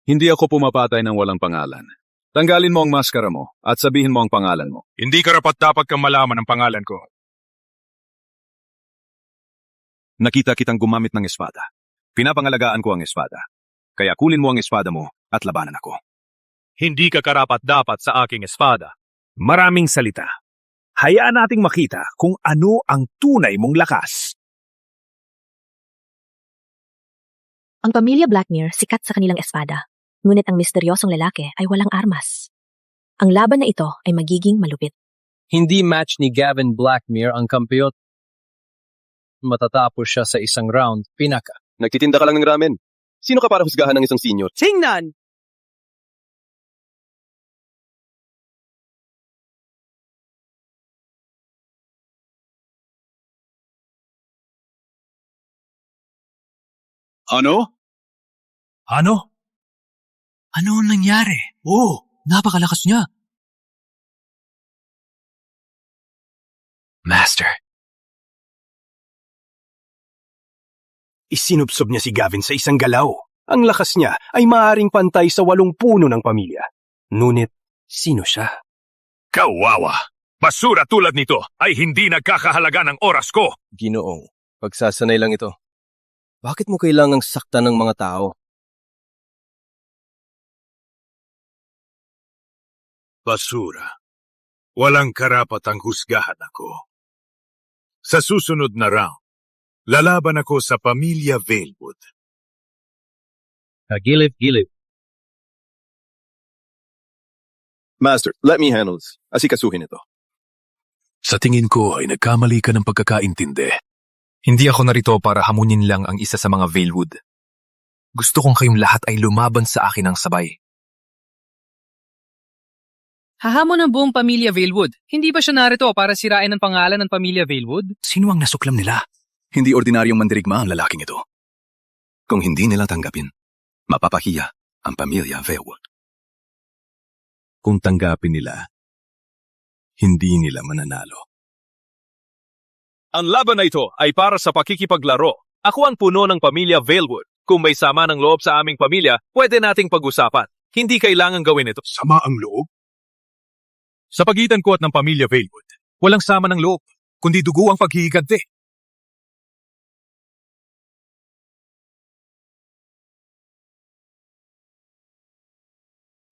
Hindi ako pumapatay ng walang pangalan. Tanggalin mo ang maskara mo at sabihin mo ang pangalan mo. Hindi karapat-dapat kang malaman ang pangalan ko. Nakita kitang gumamit ng espada. Pinapangalagaan ko ang espada. Kaya kulin mo ang espada mo at labanan ako. Hindi ka karapat-dapat sa aking espada. Maraming salita. Hayaan nating makita kung ano ang tunay mong lakas. Ang pamilya Blackmere sikat sa kanilang espada. Ngunit ang misteryosong lalaki ay walang armas. Ang laban na ito ay magiging malupit. Hindi match ni Gavin Blackmere ang kampeon. Matatapos siya sa isang round, pinaka. Nagtitinda ka lang ng ramen. Sino ka para husgahan ng isang senior? Tingnan! Ano? Ano? Ano ang nangyari? Napakalakas niya. Master. Isinubsob niya si Gavin sa isang galaw. Ang lakas niya ay maaaring pantay sa 8 puno ng pamilya. Ngunit, sino siya? Kawawa! Basura tulad nito ay hindi nagkakahalaga ng oras ko! Ginoong, pagsasanay lang ito. Bakit mo kailangang saktan ng mga tao? Basura. Walang karapatang husgahan ako. Sa susunod na round, lalaban ako sa pamilya Valewood. Gilip. Master, let me handle this. Asikasuhin ito. Sa tingin ko ay nagkamali ka ng pagkakaintindi. Hindi ako narito para hamunin lang ang isa sa mga Valewood. Gusto kong kayong lahat ay lumaban sa akin ng sabay. Hahamon ang buong pamilya Valewood. Hindi ba siya narito para sirain ang pangalan ng pamilya Valewood? Sino ang nasuklam nila? Hindi ordinaryong mandirigma ang lalaking ito. Kung hindi nila tanggapin, mapapahiya ang pamilya Valewood. Kung tanggapin nila, hindi nila mananalo. Ang laban na ito ay para sa pakikipaglaro. Ako ang puno ng pamilya Valewood. Kung may sama ng loob sa aming pamilya, pwede nating pag-usapan. Hindi kailangan gawin ito. Sama ang loob? Sa pagitan ko at ng pamilya Valewood, walang sama ng loob, kundi dugo ang paghihiganti.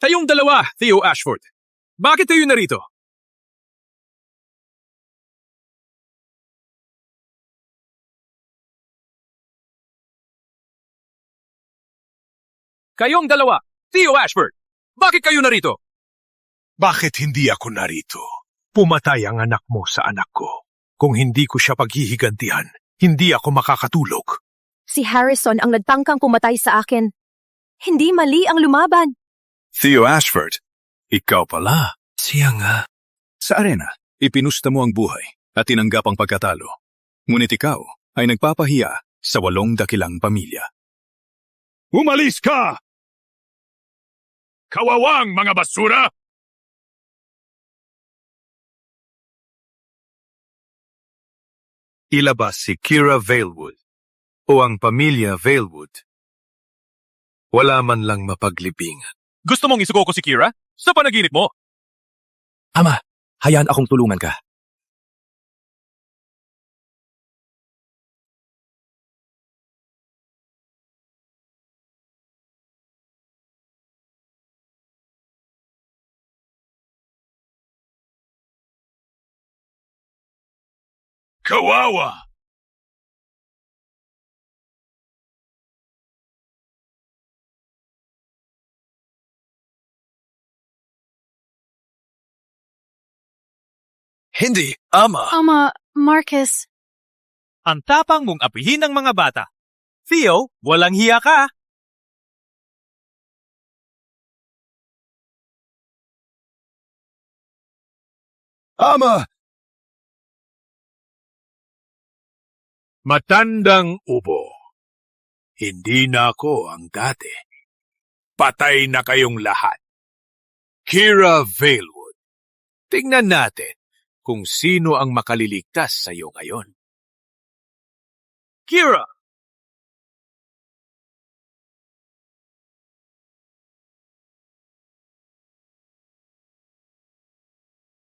Kayong dalawa, Theo Ashford. Bakit kayo narito? Kayong dalawa, Theo Ashford. Bakit kayo narito? Bakit hindi ako narito? Pumatay ang anak mo sa anak ko. Kung hindi ko siya paghihigantihan, hindi ako makakatulog. Si Harrison ang nagtangkang pumatay sa akin. Hindi mali ang lumaban. Theo Ashford, ikaw pala. Siya nga. Sa arena, ipinusta mo ang buhay at tinanggap ang pagkatalo. Ngunit ikaw ay nagpapahiya sa 8 dakilang pamilya. Umalis ka! Kawawang mga basura! Ilabas si Kira Valewood o ang pamilya Valewood. Wala man lang mapaglibingan. Gusto mong isuko ko si Kira? Sa panaginip mo? Ama, hayaan akong tulungan ka. Kawawa! Hindi, Ama. Ama, Marcus. Ang tapang mong apihin ng mga bata. Theo, walang hiya ka. Ama! Matandang ubo. Hindi na ako ang dati. Patay na kayong lahat. Kira Valewood. Tingnan natin kung sino ang makaliligtas sa iyo ngayon. Kira!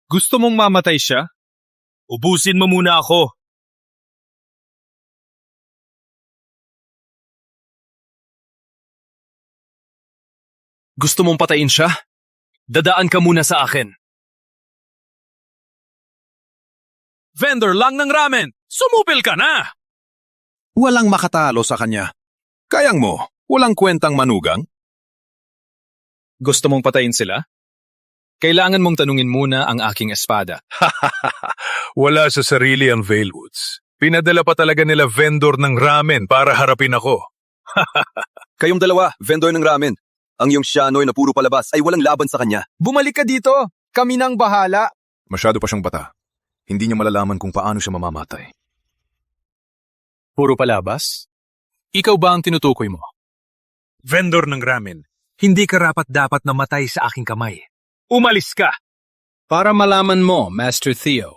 Gusto mong mamatay siya? Ubusin mo muna ako. Gusto mong patayin siya? Dadaan ka muna sa akin. Vendor lang ng ramen! Sumupil ka na! Walang makatalo sa kanya. Kayang mo, walang kwentang manugang? Gusto mong patayin sila? Kailangan mong tanungin muna ang aking espada. Wala sa sarili ang Valewoods. Pinadala pa talaga nila vendor ng ramen para harapin ako. Kayong dalawa, vendor ng ramen. Ang iyong Shanoy na puro palabas ay walang laban sa kanya. Bumalik ka dito. Kami nang bahala. Masyado pa siyang bata. Hindi niya malalaman kung paano siya mamamatay. Puro palabas? Ikaw ba ang tinutukoy mo? Vendor ng ramen, hindi karapat-dapat na matay sa aking kamay. Umalis ka! Para malaman mo, Master Theo,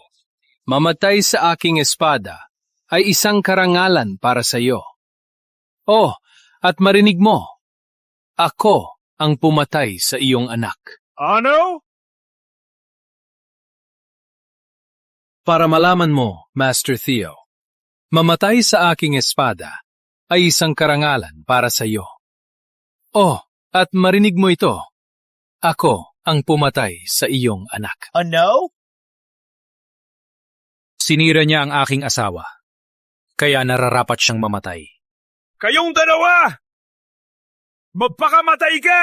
mamatay sa aking espada ay isang karangalan para sa iyo. Oh, at marinig mo, ako ang pumatay sa iyong anak. Ano? Para malaman mo, Master Theo, mamatay sa aking espada ay isang karangalan para sa iyo. Oh, at marinig mo ito, ako ang pumatay sa iyong anak. Ano? Sinira niya ang aking asawa, kaya nararapat siyang mamatay. Kayong dalawa! Magpakamatay ka!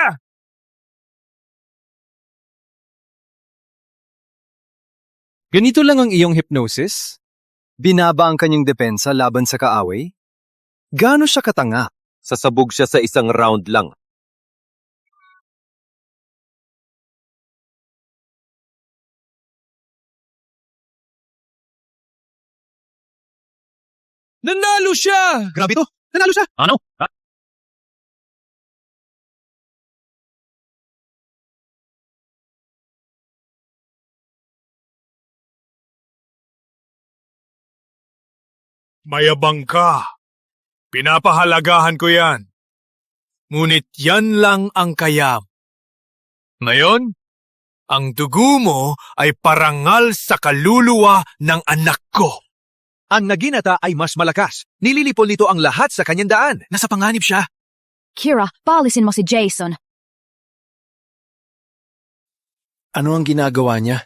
Ganito lang ang iyong hypnosis? Binaba ang kanyang depensa laban sa kaaway? Gaano siya katanga? Sasabog siya sa isang round lang. Nanalo siya! Grabe to! Nanalo siya! Ano? Ha? Mayabang ka. Pinapahalagahan ko yan. Ngunit yan lang ang kayam. Ngayon, ang dugo mo ay parangal sa kaluluwa ng anak ko. Ang naginata ay mas malakas. Nililipol nito ang lahat sa kanyang daan. Nasa panganib siya. Kira, paalisin mo si Jason. Ano ang ginagawa niya?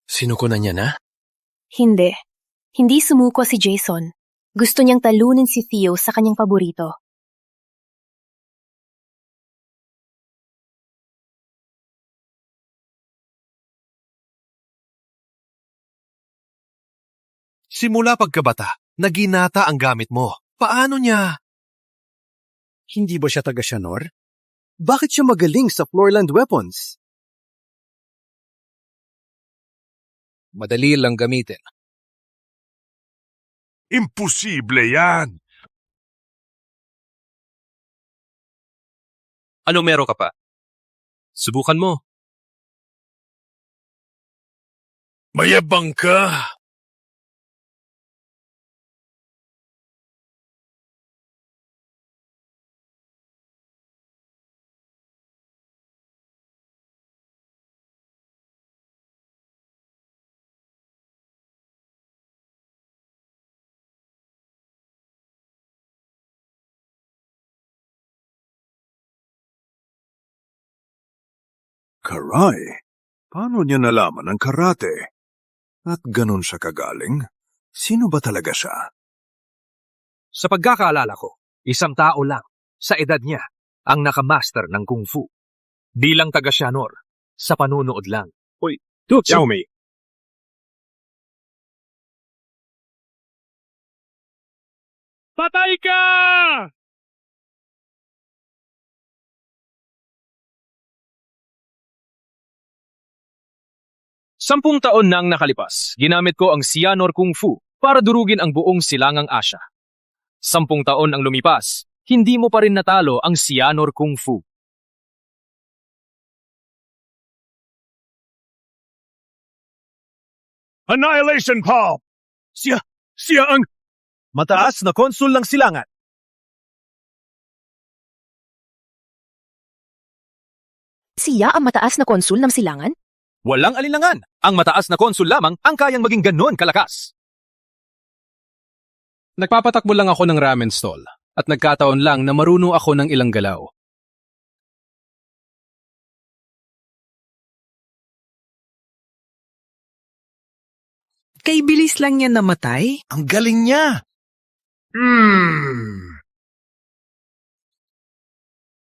Sinuko na niya na? Hindi. Hindi sumuko si Jason. Gusto niyang talunin si Theo sa kanyang paborito. Simula pagkabata, naginata ang gamit mo. Paano niya? Hindi ba siya taga Shanor? Bakit siya magaling sa Floorland weapons? Madali lang gamitin. Imposible yan. Ano meron ka pa? Subukan mo. Mayabang ka. Karay? Paano niya nalaman ang karate? At ganun siya kagaling? Sino ba talaga siya? Sa pagkakaalala ko, isang tao lang, sa edad niya, ang nakamaster ng kung fu. Di lang taga Shanor, sa panunood lang. Uy, Xiaomei. Patay ka! Sampung taon na ang nakalipas, ginamit ko ang Cyanor Kung Fu para durugin ang buong silangang Asya. 10 taon ang lumipas, hindi mo pa rin natalo ang Cyanor Kung Fu. Annihilation Palm! Siya ang... Mataas na konsul ng silangan. Siya ang mataas na konsul ng silangan? Walang alinlangan. Ang mataas na konsul lamang ang kayang maging ganon kalakas. Nagpapatakbo lang ako ng ramen stall at nagkataon lang na marunong ako ng ilang galaw. Kay bilis lang niya namatay? Ang galing niya!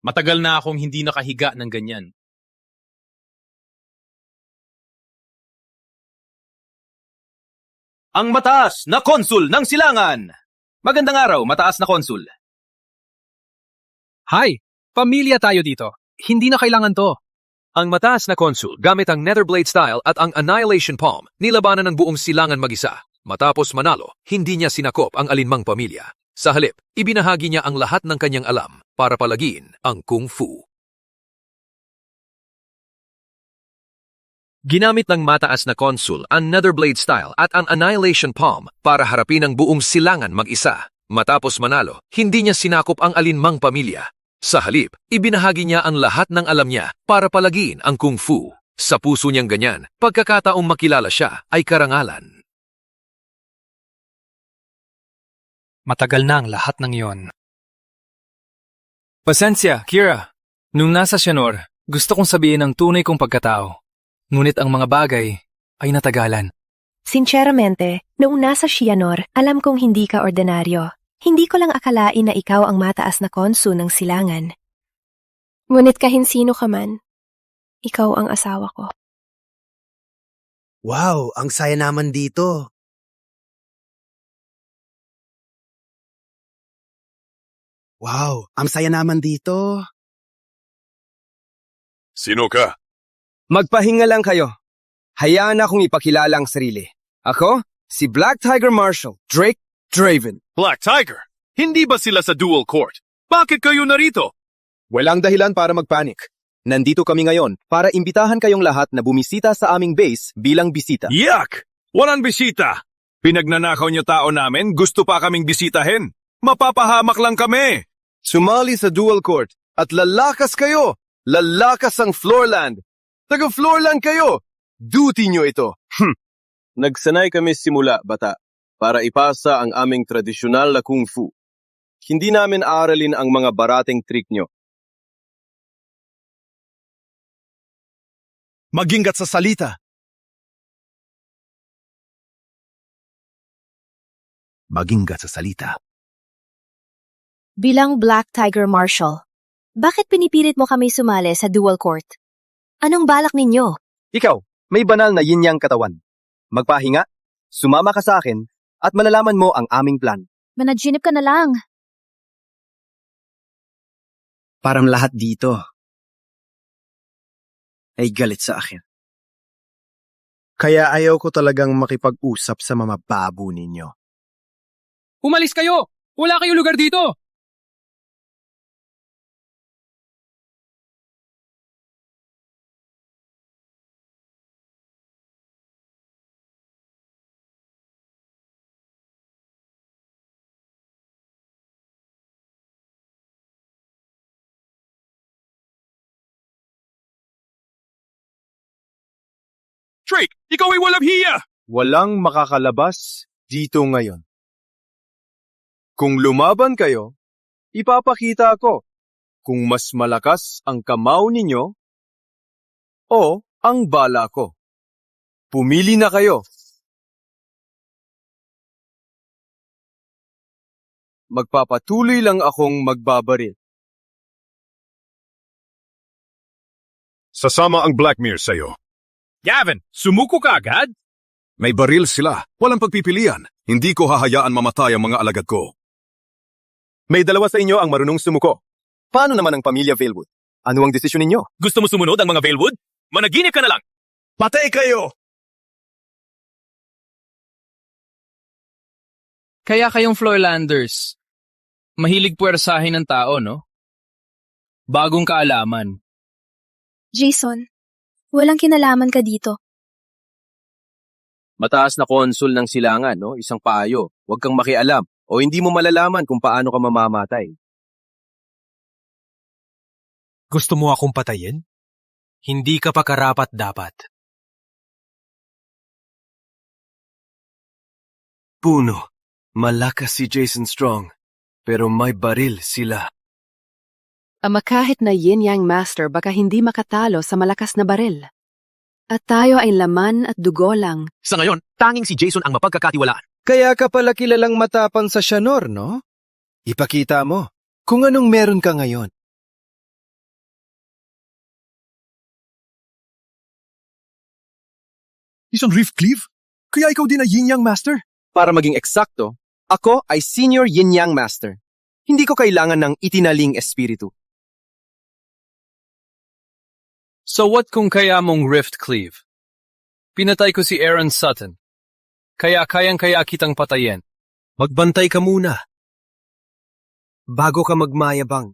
Matagal na akong hindi nakahiga ng ganyan. Ang mataas na konsul ng silangan! Magandang araw, mataas na konsul. Hi, pamilya tayo dito. Hindi na kailangan to. Ang mataas na konsul gamit ang Netherblade style at ang Annihilation Palm nilabanan ng buong silangan mag-isa. Matapos manalo, hindi niya sinakop ang alinmang pamilya. Sa halip, ibinahagi niya ang lahat ng kanyang alam para palagiin ang Kung Fu. Ginamit ng mataas na konsul ang Netherblade style at ang Annihilation Palm para harapin ang buong silangan mag-isa. Matapos manalo, hindi niya sinakop ang alinmang pamilya. Sa halip, ibinahagi niya ang lahat ng alam niya para palagiin ang Kung Fu. Sa puso niyang ganyan, pagkakataong makilala siya ay karangalan. Matagal na ang lahat ng iyon. Pasensya, Kira. Nung nasa Sianor, gusto kong sabihin ang tunay kong pagkatao. Ngunit ang mga bagay ay natagalan. Sinceramente, noong nasa Sianor, alam kong hindi ka ordinaryo. Hindi ko lang akalain na ikaw ang mataas na konsu ng silangan. Ngunit kahinsino ka man, ikaw ang asawa ko. Wow, ang saya naman dito. Wow, ang saya naman dito. Sino ka? Magpahinga lang kayo. Hayaan akong ipakilala ang sarili. Ako, si Black Tiger Marshal, Drake Draven. Black Tiger? Hindi ba sila sa dual court? Bakit kayo narito? Walang dahilan para magpanik. Nandito kami ngayon para imbitahan kayong lahat na bumisita sa aming base bilang bisita. Yak! Walang bisita! Pinagnanakaw niyo tao namin, gusto pa kaming bisitahin. Mapapahamak lang kami! Sumali sa dual court at lalakas kayo! Lalakas ang Floorland! Taga-Floorland kayo! Duty nyo ito! Nagsanay kami simula, bata, para ipasa ang aming tradisyonal na Kung Fu. Hindi namin aaralin ang mga barating trick nyo. Magingat sa salita. Magingat sa salita. Bilang Black Tiger Marshal, bakit pinipilit mo kami sumali sa dual court? Anong balak ninyo? Ikaw, may banal na yin-yang katawan. Magpahinga, sumama ka sa akin, at malalaman mo ang aming plan. Managinip ka na lang. Parang lahat dito ay galit sa akin. Kaya ayaw ko talagang makipag-usap sa mga babo ninyo. Umalis kayo! Wala kayong lugar dito! Drake, ikaw ay walang hiya! Walang makakalabas dito ngayon. Kung lumaban kayo, ipapakita ko kung mas malakas ang kamao ninyo o ang bala ko. Pumili na kayo. Magpapatuloy lang akong magbabaril. Sasama ang Blackmere sa'yo. Gavin, sumuko ka agad? May baril sila. Walang pagpipilian. Hindi ko hahayaan mamatay ang mga alagad ko. May dalawa sa inyo ang marunong sumuko. Paano naman ang pamilya Valewood? Ano ang desisyon ninyo? Gusto mo sumunod ang mga Valewood? Managinip ka na lang! Patay kayo! Kaya kayong Floorlanders, mahilig puwersahin ng tao, no? Bagong kaalaman. Jason, walang kinalaman ka dito. Mataas na konsul ng silangan, no? Isang payo. Huwag kang makialam o hindi mo malalaman kung paano ka mamamatay. Gusto mo akong patayin? Hindi ka pa karapat-dapat. Puno, malakas si Jason Strong, pero may baril sila. Ama kahit na yin-yang master baka hindi makatalo sa malakas na baril. At tayo ay laman at dugo lang. Sa ngayon, tanging si Jason ang mapagkakatiwalaan. Kaya ka pala kilalang matapang sa Sianor, no? Ipakita mo kung anong meron ka ngayon. Isang Riftcleave? Kaya ikaw din ay yin-yang master? Para maging eksakto, ako ay senior yin-yang master. Hindi ko kailangan ng itinaling espiritu. So what kung kaya mong Riftcleave? Pinatay ko si Aaron Sutton. Kaya kayang-kaya kitang patayin. Magbantay ka muna. bago ka magmayabang.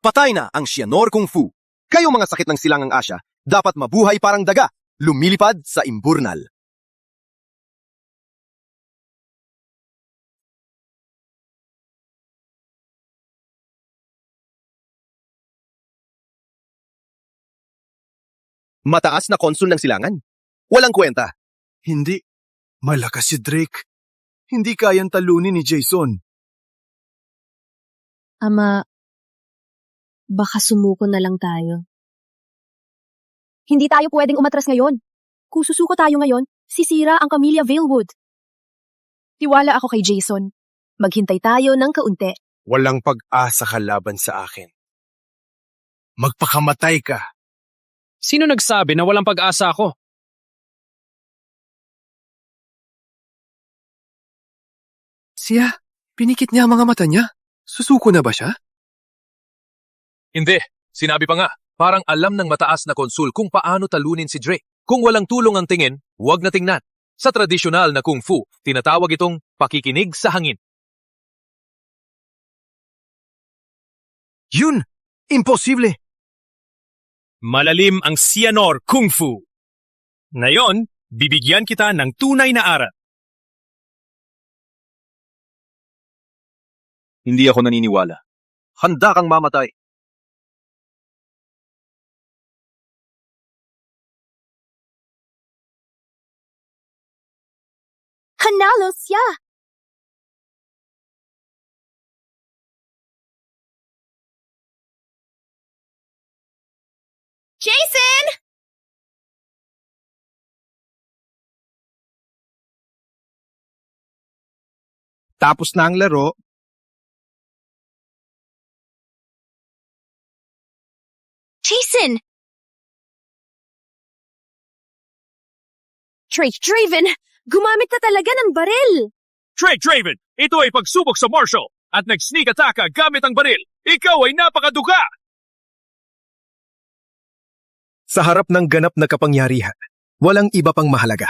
Patay na ang Xianor Kung Fu. Kayong mga sakit ng silangang Asya, dapat mabuhay parang daga, lumilipad sa imburnal. Mataas na konsul ng silangan. Walang kwenta. Hindi. Malakas si Drake. Hindi kayang talunin ni Jason. Ama, baka sumuko na lang tayo. Hindi tayo pwedeng umatras ngayon. Kung susuko tayo ngayon, sisira ang Camellia Valewood. Tiwala ako kay Jason. Maghintay tayo ng kaunti. Walang pag-asa ka laban sa akin. Magpakamatay ka. Sino nagsabi na walang pag-asa ako? Siya, pinikit niya ang mga mata niya. Susuko na ba siya? Hindi. Sinabi pa nga, parang alam ng mataas na konsul kung paano talunin si Drake. Kung walang tulong ang tingin, huwag na tingnan. Sa tradisyonal na kung fu, tinatawag itong pakikinig sa hangin. Yun! Imposible! Malalim ang Xianor Kung Fu. Ngayon, bibigyan kita ng tunay na aral. Hindi ako naniniwala. Handa kang mamatay. Hanalo siya! Jason! Tapos na ang laro. Jason! Drake Draven! Gumamit na talaga ng baril! Drake Draven, ito ay pagsubok sa Marshall at nag-sneak attack ka gamit ang baril. Ikaw ay napakaduga! Sa harap ng ganap na kapangyarihan, walang iba pang mahalaga.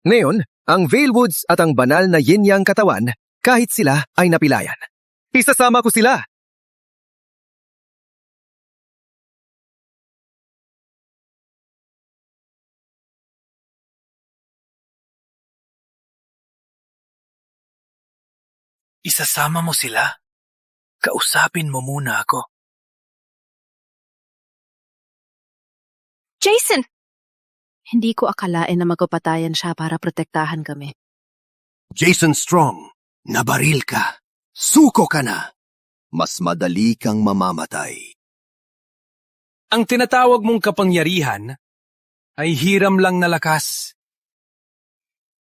Ngayon, ang Valewoods at ang banal na yin-yang katawan, kahit sila ay napilayan. Isasama ko sila! Isasama mo sila? Kausapin mo muna ako. Jason! Hindi ko akalain na magpapatayan siya para protektahan kami. Jason Strong, nabaril ka. Suko ka na. Mas madali kang mamamatay. Ang tinatawag mong kapangyarihan ay hiram lang na lakas.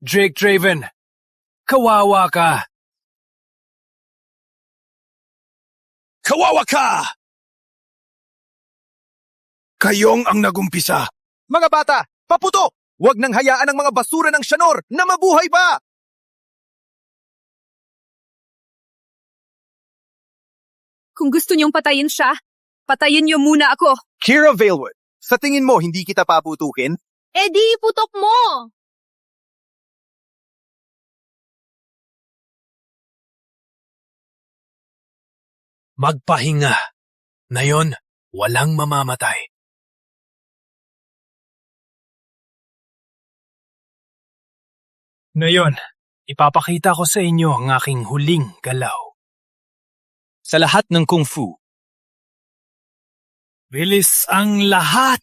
Drake Draven, kawawa ka. Kawawa ka! Kayong ang nagumpisa. Mga bata, paputok! Huwag nang hayaan ang mga basura ng Xianor na mabuhay pa! Kung gusto niyong patayin siya, patayin niyo muna ako. Kira Valewood, sa tingin mo hindi kita paputukin? Eh di putok mo! Magpahinga. Ngayon, walang mamamatay. Ngayon, ipapakita ko sa inyo ang aking huling galaw. Sa lahat ng kung fu, bilis ang lahat!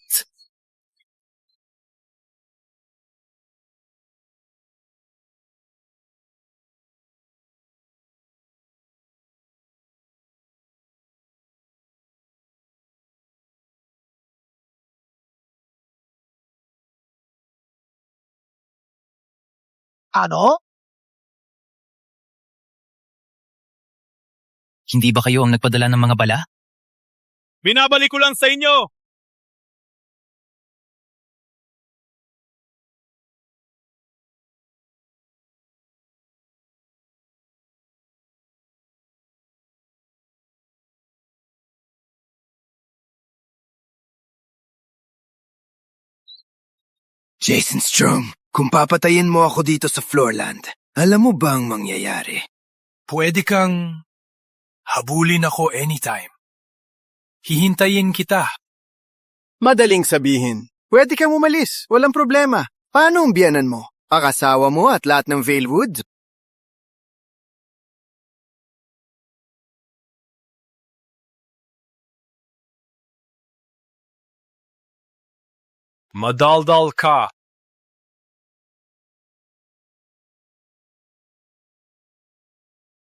Ano? Hindi ba kayo ang nagpadala ng mga bala? Binabalik ko lang sa inyo! Jason Strong, Kung papatayin mo ako dito sa Floorland, alam mo ba ang mangyayari? Pwede kang habulin ako anytime. Hihintayin kita. Madaling sabihin. Pwede kang umalis. Walang problema. Paano ang biyanan mo? Akasawa mo at lahat ng Valewood? Madaldal ka.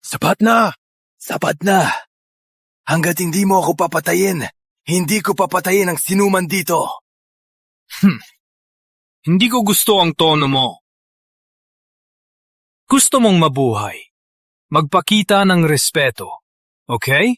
Sapat na! Sapat na! Hanggat hindi mo ako papatayin, hindi ko papatayin ang sinuman dito. Hindi ko gusto ang tono mo. Gusto mong mabuhay. Magpakita ng respeto. Okay?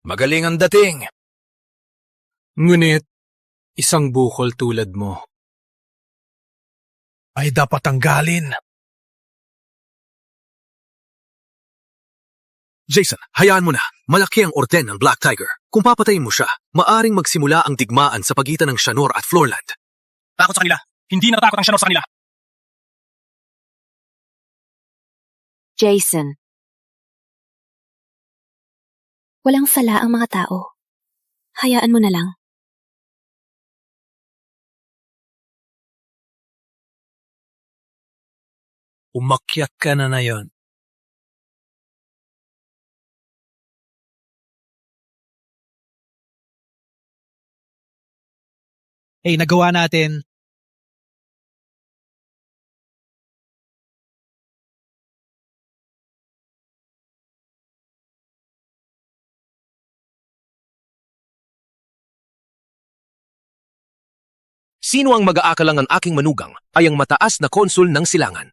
Magaling ang dating. Ngunit, isang bukol tulad mo. Ay dapat tanggalin. Jason, hayaan mo na. Malaki ang orden ng Black Tiger. Kung papatayin mo siya, maaring magsimula ang digmaan sa pagitan ng Shanor at Floorland. Takot sa kanila. Hindi natatakot ang Shanor sa kanila. Jason. Walang sala ang mga tao. Hayaan mo na lang. Umakyat ka na yon. Nagawa natin. Sino ang mag-aakalang ang aking manugang ay ang mataas na konsul ng silangan?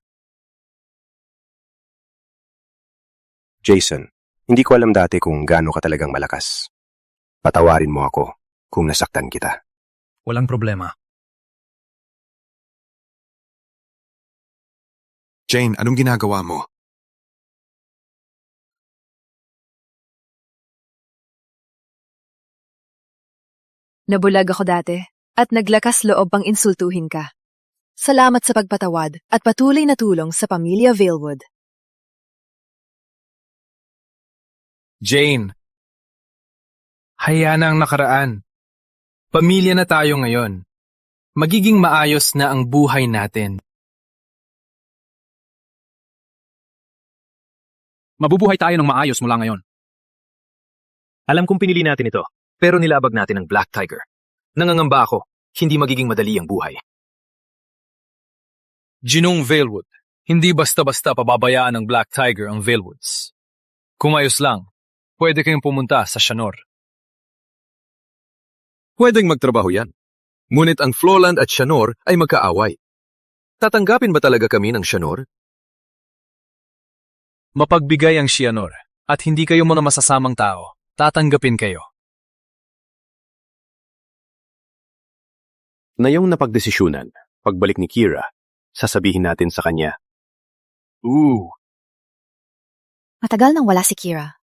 Jason, hindi ko alam dati kung gaano ka talagang malakas. Patawarin mo ako kung nasaktan kita. Walang problema. Jane, anong ginagawa mo? Nabulag ako dati at naglakas loob pang insultuhin ka. Salamat sa pagpatawad at patuloy na tulong sa pamilya Valewood. Jane, hayaan na ang nakaraan. Pamilya na tayo ngayon. Magiging maayos na ang buhay natin. Mabubuhay tayo ng maayos mula ngayon. Alam kong pinili natin ito, pero nilabag natin ang Black Tiger. Nangangamba ako, hindi magiging madali ang buhay. Ginong Valewood, hindi basta-basta pababayaan ng Black Tiger ang Valewoods. Kung ayos lang, pwede kayong pumunta sa Shanor. Pwedeng magtrabaho yan. Ngunit ang Floorland at Shanor ay magkaaway. Tatanggapin ba talaga kami ng Shanor? Mapagbigay ang Shanor at hindi kayo muna masasamang tao. Tatanggapin kayo. Na yung napagdesisyunan, pagbalik ni Kira, sasabihin natin sa kanya. Matagal nang wala si Kira.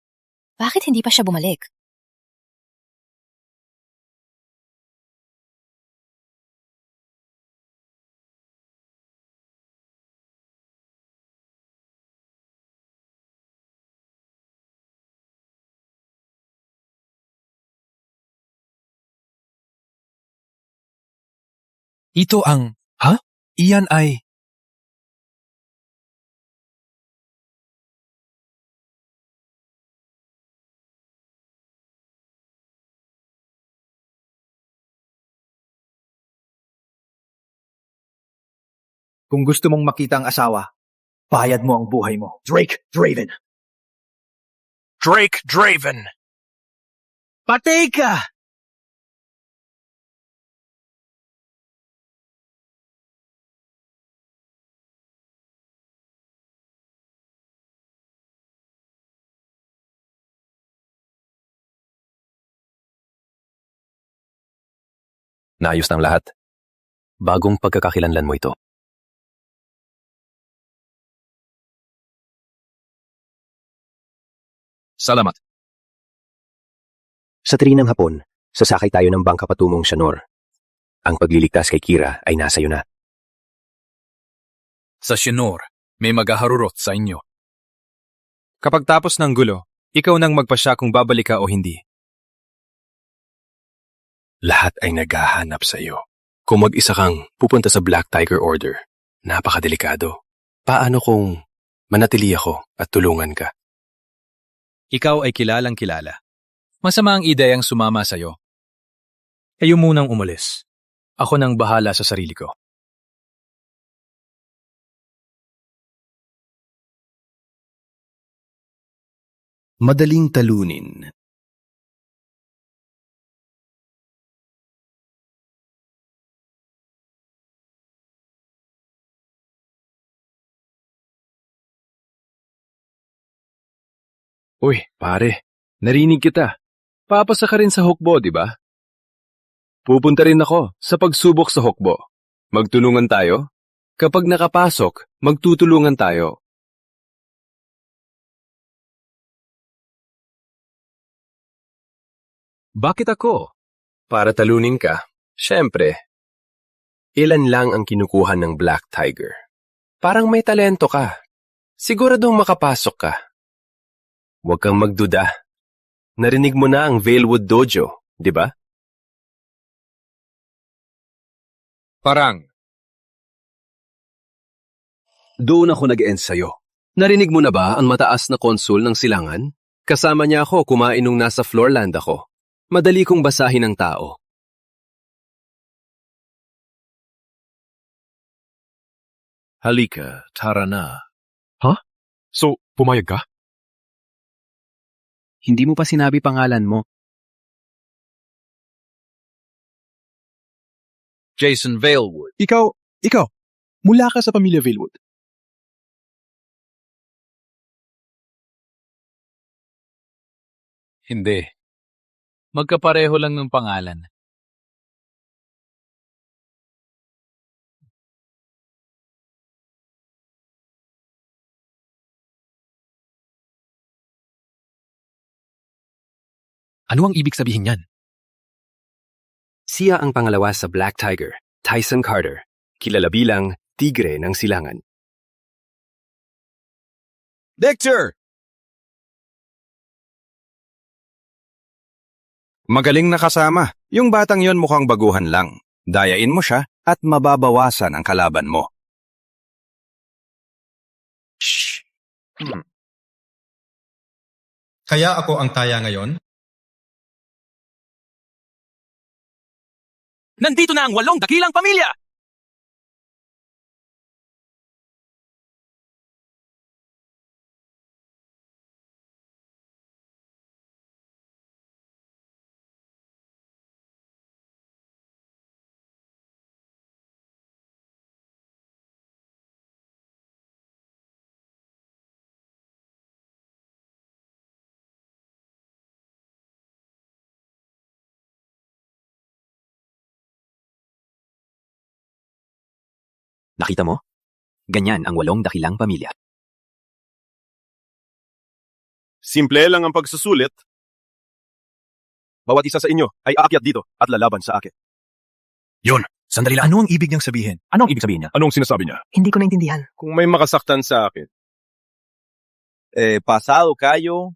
Bakit hindi pa siya bumalik? Ito ang, Iyan ay... Kung gusto mong makita ang asawa, bayad mo ang buhay mo. Drake Draven. Drake Draven. Patay ka! Naayos ng lahat. Bagong pagkakakilanlan mo ito. Salamat. Sa trinang hapon, sasakay tayo ng bangka patungong Shanor. Ang pagliligtas kay Kira ay nasa iyo na. Sa Shinor, may maghaharurot sa inyo. Kapag tapos ng gulo, ikaw nang magpasya kung babalik ka o hindi. Lahat ay naghahanap sa iyo. Kung mag-isa kang pupunta sa Black Tiger Order, napakadelikado. Paano kung manatili ako at tulungan ka? Ikaw ay kilalang kilala. Masama ang ideyang sumama sa'yo. Kayo munang umalis. Ako nang bahala sa sarili ko. Madaling talunin. Uy, pare, narinig kita. Papasa ka rin sa hukbo, di ba? Pupunta rin ako sa pagsubok sa hukbo. Magtulungan tayo? Kapag nakapasok, magtutulungan tayo. Bakit ako? Para talunin ka. Siyempre. Ilan lang ang kinukuha ng Black Tiger. Parang may talento ka. Siguradong makapasok ka. Huwag kang magduda. Narinig mo na ang Veilwood Dojo, di ba? Parang. Doon ako nag-end sa'yo. Narinig mo na ba ang mataas na konsul ng silangan? Kasama niya ako kumain nung nasa Floorland ako. Madali kong basahin ang tao. Halika, tara na. Ha? So, pumayag ka? Hindi mo pa sinabi pangalan mo. Jason Veilwood. Ikaw, mula ka sa pamilya Veilwood. Hindi. Magkapareho lang ng pangalan. Ano ang ibig sabihin niyan? Siya ang pangalawa sa Black Tiger, Tyson Carter, kilala bilang Tigre ng Silangan. Victor! Magaling na kasama. Yung batang yon mukhang baguhan lang. Dayain mo siya at mababawasan ang kalaban mo. Shh. Kaya ako ang taya ngayon? Nandito na ang 8 dakilang pamilya! Nakita mo? Ganyan ang 8 dakilang pamilya. Simple lang ang pagsusulit. Bawat isa sa inyo ay aakyat dito at lalaban sa akin. Yun, sandali lang. Ano ang ibig niyang sabihin? Ano ang ibig sabihin niya? Anong sinasabi niya? Hindi ko naintindihan. Kung may makasaktan sa akin. Pasado kayo.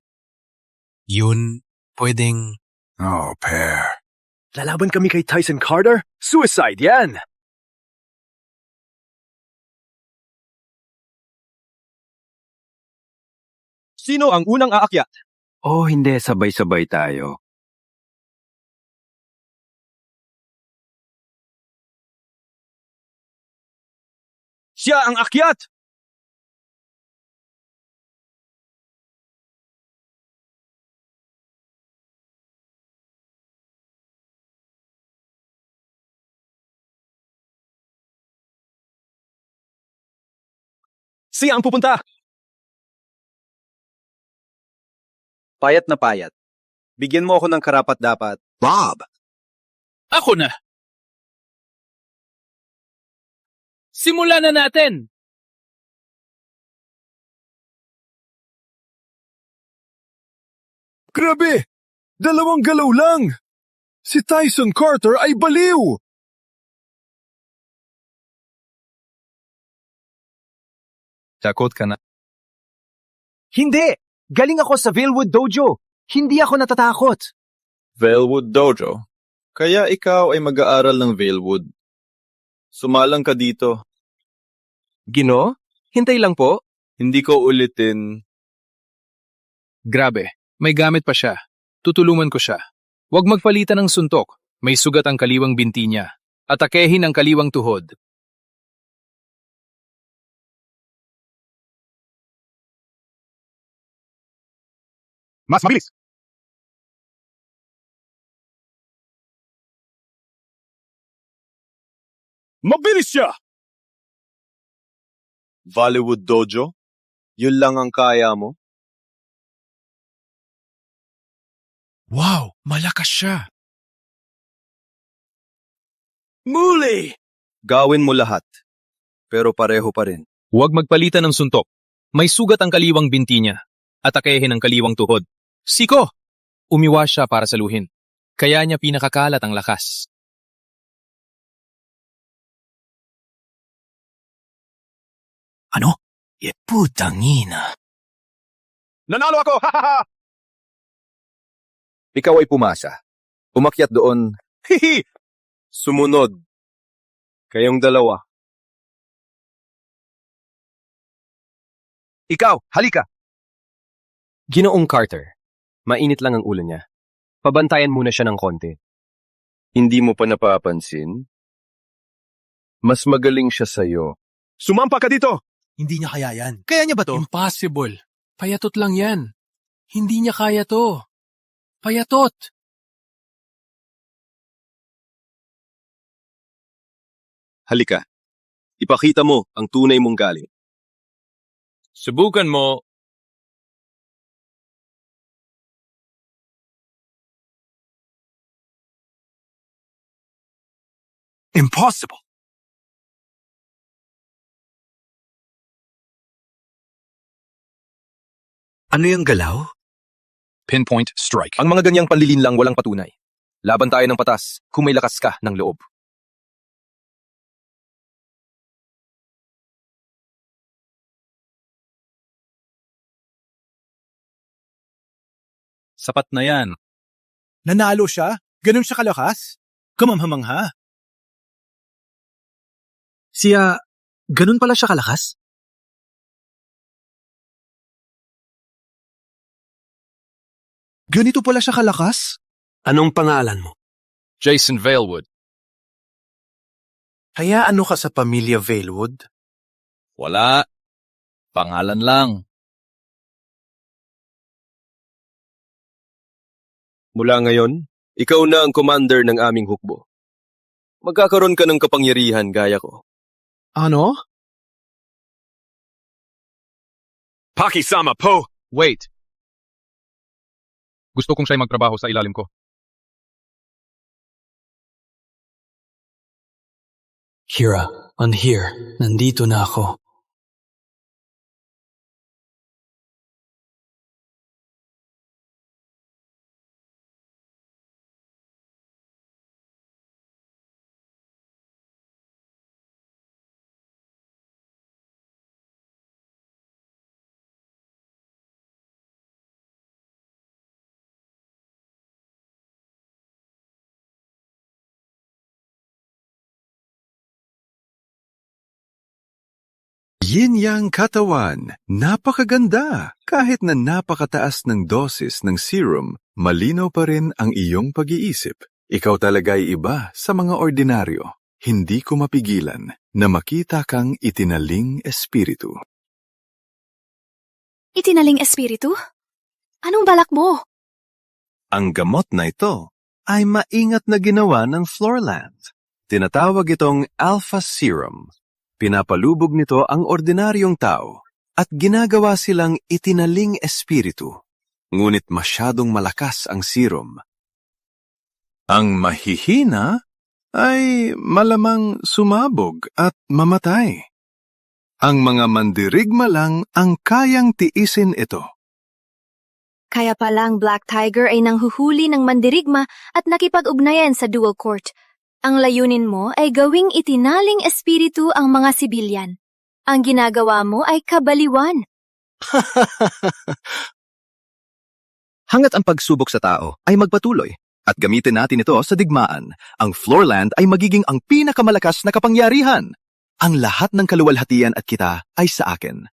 Yun, pwedeng... Oh, pair. Lalaban kami kay Tyson Carter? Suicide yan! Sino ang unang aakyat? Oh, hindi. Sabay-sabay tayo. Siya ang akyat! Siya ang pupunta! Payat na payat. Bigyan mo ako ng karapat-dapat. Bob! Ako na! Simulan na natin! Grabe! 2 galaw lang! Si Tyson Carter ay baliw! Takot ka na. Hindi! Galing ako sa Vailwood Dojo. Hindi ako natatakot. Vailwood Dojo? Kaya ikaw ay mag-aaral ng Vailwood. Sumalang ka dito. Gino? Hintay lang po. Hindi ko ulitin. Grabe, may gamit pa siya. Tutulungan ko siya. Huwag magpalitan ng suntok. May sugat ang kaliwang binti niya. Atakehin ang kaliwang tuhod. Mas mabilis! Mabilis siya! Vailwood Dojo? Yun lang ang kaya mo? Wow, malakas siya. Muli! Gawin mo lahat. Pero pareho pa rin. Huwag magpalitan ng suntok. May sugat ang kaliwang binti niya. Atakehin ang kaliwang tuhod. Siko! Umiwas siya para saluhin. Kaya niya pinakakalat ang lakas. Ano? Putangina. Nanalo ako! Ha ha ha! Ikaw ay pumasa. Umakyat doon. Hihi! Sumunod. Kayong dalawa. Ikaw, halika! Ginoong Carter, mainit lang ang ulo niya. Pabantayan muna siya ng konti. Hindi mo pa napapansin? Mas magaling siya sa'yo. Sumampa ka dito! Hindi niya kaya yan. Kaya niya ba to? Impossible. Payatot lang yan. Hindi niya kaya to. Payatot. Halika. Ipakita mo ang tunay mong galing. Subukan mo. Impossible. Ano yung galaw? Pinpoint strike. Ang mga ganyang panlilinlang walang patunay. Laban tayo ng patas kung may lakas ka ng loob. Sapat na yan. Nanalo siya? Ganun siya kalakas? Kamamhamangha. Siya, ganun pala siya kalakas? Ganito pala siya kalakas? Anong pangalan mo? Jason Vailwood. Kaya ano ka sa pamilya Vailwood? Wala. Pangalan lang. Mula ngayon, ikaw na ang commander ng aming hukbo. Magkakaroon ka ng kapangyarihan gaya ko. Ano? Pakisama po! Wait. Gusto kong siya'y magtrabaho sa ilalim ko. Kira, I'm here. Nandito na ako. Yin-yang katawan, napakaganda. Kahit na napakataas ng dosis ng serum, malinaw pa rin ang iyong pag-iisip. Ikaw talaga'y iba sa mga ordinaryo. Hindi ko mapigilan na makita kang itinaling espiritu. Itinaling espiritu? Anong balak mo? Ang gamot na ito ay maingat na ginawa ng Floorland. Tinatawag itong Alpha Serum. Pinapalubog nito ang ordinaryong tao at ginagawa silang itinaling espiritu. Ngunit masyadong malakas ang serum. Ang mahihina ay malamang sumabog at mamatay. Ang mga mandirigma lang ang kayang tiisin ito. Kaya pala ang Black Tiger ay nanghuhuli ng mandirigma at nakipag-ugnayan sa dual court. Ang layunin mo ay gawing itinaling espiritu ang mga sibilyan. Ang ginagawa mo ay kabaliwan. Hangat ang pagsubok sa tao ay magpatuloy at gamitin natin ito sa digmaan, ang Floorland ay magiging ang pinakamalakas na kapangyarihan. Ang lahat ng kaluwalhatian at kita ay sa akin.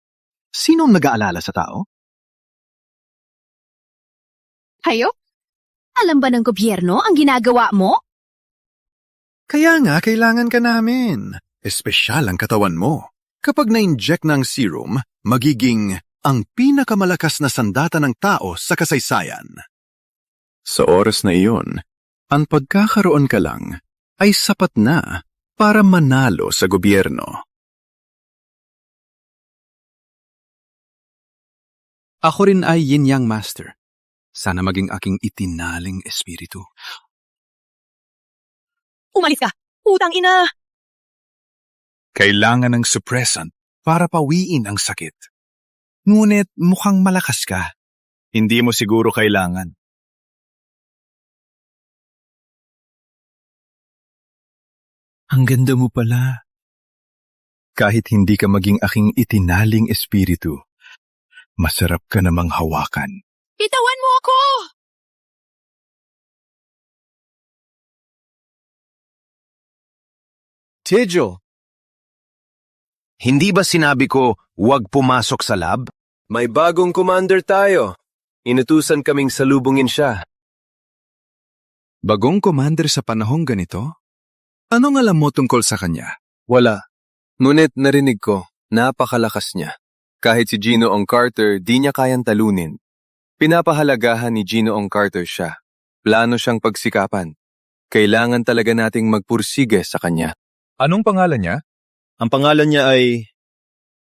Sinong nag-aalala sa tao? Hayo? Alam ba ng gobyerno ang ginagawa mo? Kaya nga kailangan ka namin. Espesyal ang katawan mo. Kapag na-inject ng serum, magiging ang pinakamalakas na sandata ng tao sa kasaysayan. Sa oras na iyon, ang pagkakaroon ka lang ay sapat na para manalo sa gobyerno. Ako rin ay yin-yang master. Sana maging aking itinaling espiritu. Umalis ka! Utang ina! Kailangan ng suppressant para pawiin ang sakit. Ngunit mukhang malakas ka. Hindi mo siguro kailangan. Ang ganda mo pala. Kahit hindi ka maging aking itinaling espiritu, masarap ka namang hawakan. Itawan mo ako! Tigil! Hindi ba sinabi ko, huwag pumasok sa lab? May bagong commander tayo. Inutusan kaming salubungin siya. Bagong commander sa panahong ganito? Anong alam mo tungkol sa kanya? Wala. Ngunit narinig ko, napakalakas niya. Kahit si Ginoong Carter, di niya kayang talunin. Pinapahalagahan ni Ginoong Carter siya. Plano siyang pagsikapan. Kailangan talaga nating magpursige sa kanya. Anong pangalan niya? Ang pangalan niya ay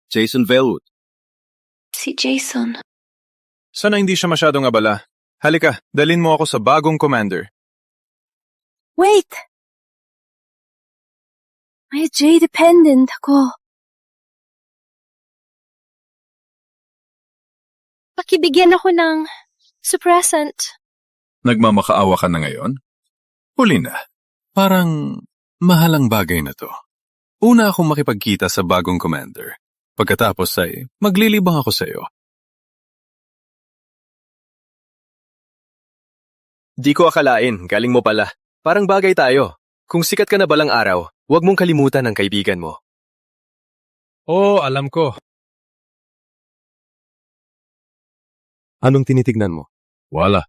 Jason Velwood. Si Jason. Sana hindi siya masyadong abala. Halika, dalin mo ako sa bagong commander. Wait! May J-dependent ako. Pakibigyan ako ng suppressant. Nagmamakaawa ka na ngayon? Huli na. Parang mahalang bagay na to. Una akong makipagkita sa bagong commander. Pagkatapos ay maglilibang ako sa iyo. Di ko akalain, galing mo pala. Parang bagay tayo. Kung sikat ka na balang araw, huwag mong kalimutan ang kaibigan mo. Oo, alam ko. Anong tinitignan mo? Wala.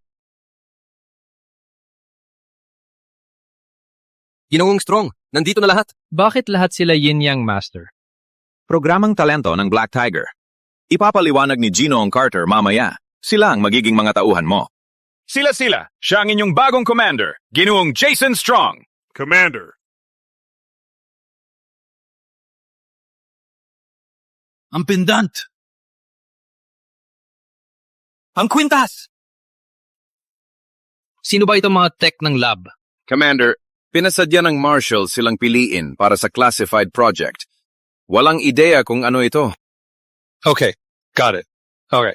Ginoong Strong, nandito na lahat. Bakit lahat sila yin-yang master? Programang talento ng Black Tiger. Ipapaliwanag ni Ginoong Carter mamaya. Sila ang magiging mga tauhan mo. Sila, siya ang inyong bagong commander, Ginoong Jason Strong. Commander. Ang pendant! Ang kwintas! Sino ba itong mga tech ng lab? Commander, pinasadya ng Marshal silang piliin para sa classified project. Walang ideya kung ano ito. Okay, got it. Okay.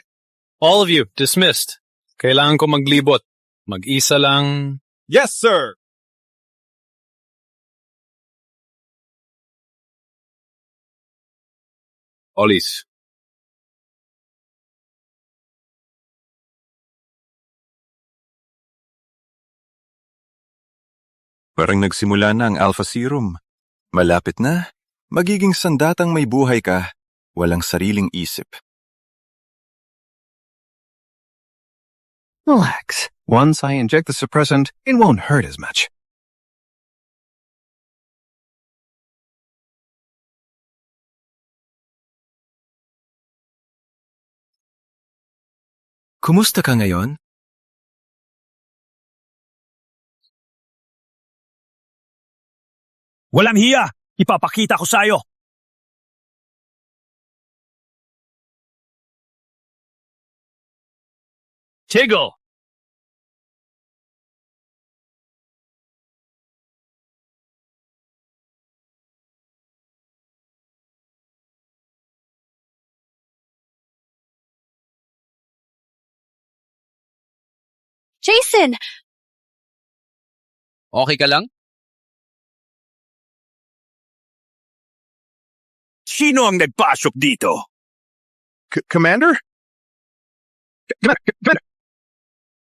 All of you, dismissed. Kailangan ko maglibot. Mag-isa lang. Yes, sir! Olis. Parang nagsimula na ang Alpha Serum. Malapit na. Magiging sandatang may buhay ka, walang sariling isip. Relax. Once I inject the suppressant, it won't hurt as much. Kumusta ka ngayon? Walang hiya! Ipapakita ko sa'yo! Tigil! Jason! Okay ka lang? Sino ang nagpasok dito? Commander?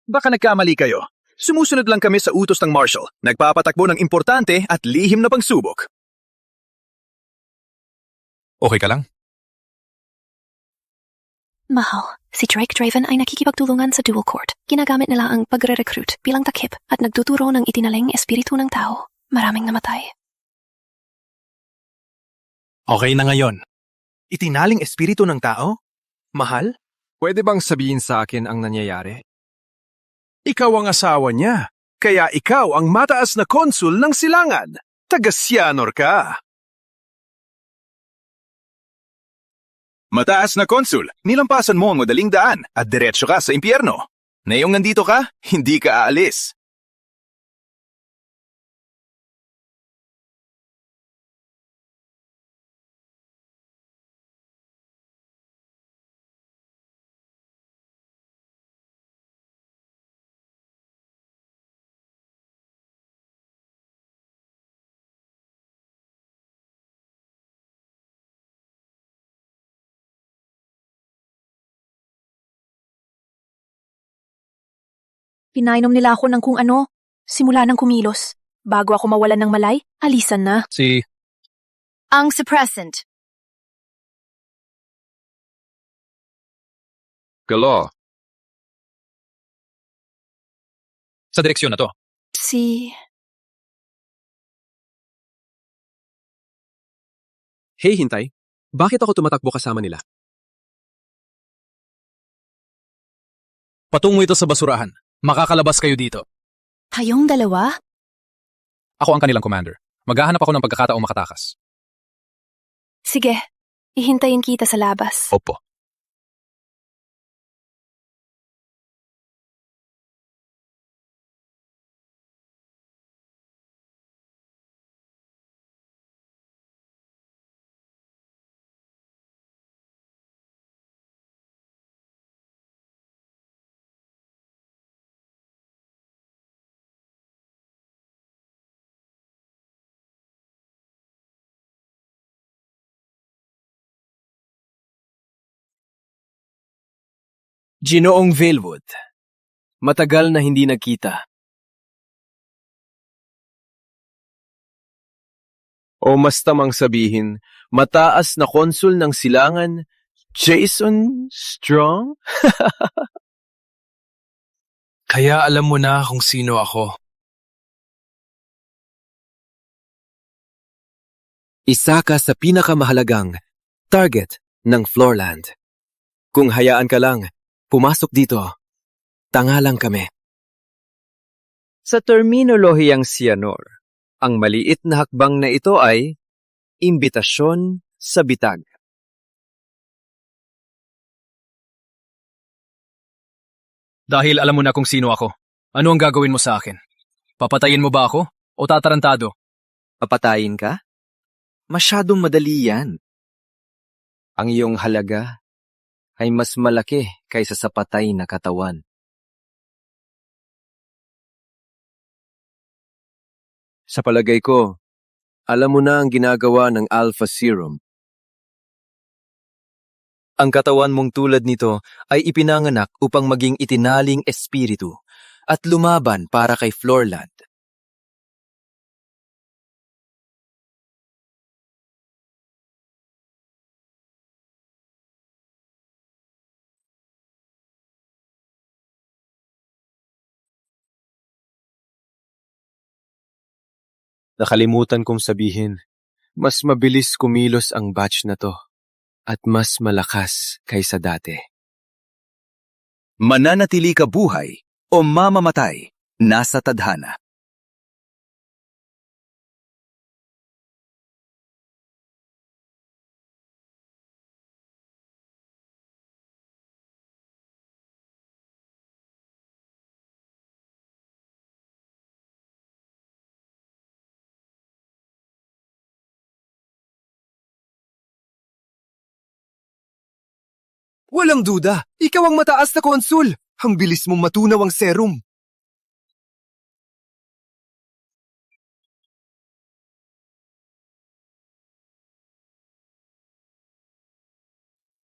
Baka nagkamali kayo. Sumusunod lang kami sa utos ng Marshal. Nagpapatakbo ng importante at lihim na pagsubok. Okay ka lang? Mahal, si Drake Draven ay nakikipagtulungan sa dual court. Ginagamit nila ang pagre-recruit bilang takip at nagtuturo ng itinaling espiritu ng tao. Maraming namatay. Okay na ngayon. Itinaling espiritu ng tao? Mahal? Pwede bang sabihin sa akin ang nangyayari? Ikaw ang asawa niya. Kaya ikaw ang mataas na konsul ng silangan. Taga-Sianor ka. Mataas na konsul, nilampasan mo ang madaling daan at diretsyo ka sa impyerno. Ngayong nandito ka, hindi ka aalis. Pinainom nila ako ng kung ano, simula ng kumilos. Bago ako mawalan ng malay, alisan na. Ang suppressant. Galo. Sa direksyon na to. Hey, hintay. Bakit ako tumatakbo kasama nila? Patungo ito sa basurahan. Makakalabas kayo dito. Kayong dalawa? Ako ang kanilang commander. Maghahanap ako ng pagkakataong makatakas. Sige, ihintayin kita sa labas. Opo. Ginoong Valewood. Matagal na hindi nagkita. O mas tamang sabihin, mataas na konsul ng silangan, Jason Strong? Kaya alam mo na kung sino ako. Isa ka sa pinakamahalagang target ng Floorland. Kung hayaan ka lang, pumasok dito. Tanga lang kami. Sa terminolohiyang Sianor, ang maliit na hakbang na ito ay imbitasyon sa bitag. Dahil alam mo na kung sino ako, ano ang gagawin mo sa akin? Papatayin mo ba ako o tatarantado? Papatayin ka? Masyadong madali yan. Ang iyong halaga ay mas malaki kaysa sa patay na katawan. Sa palagay ko, alam mo na ang ginagawa ng Alpha Serum. Ang katawan mong tulad nito ay ipinanganak upang maging itinaling espiritu at lumaban para kay Floorland. Nakalimutan kong sabihin, mas mabilis kumilos ang batch na to at mas malakas kaysa dati. Mananatili ka buhay o mamamatay, nasa tadhana. Walang duda, ikaw ang mataas na konsul. Ang bilis mong matunaw ang serum.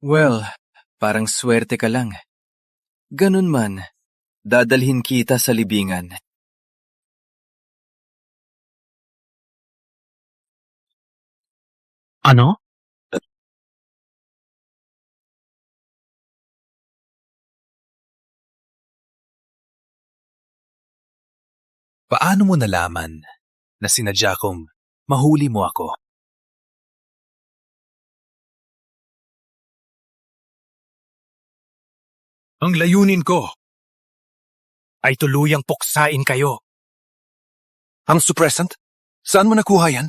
Well, parang swerte ka lang. Ganun man, dadalhin kita sa libingan. Ano? Paano mo nalaman na sinadya kong mahuli mo ako? Ang layunin ko ay tuluyang puksain kayo. Ang suppressant? Saan mo nakuha yan?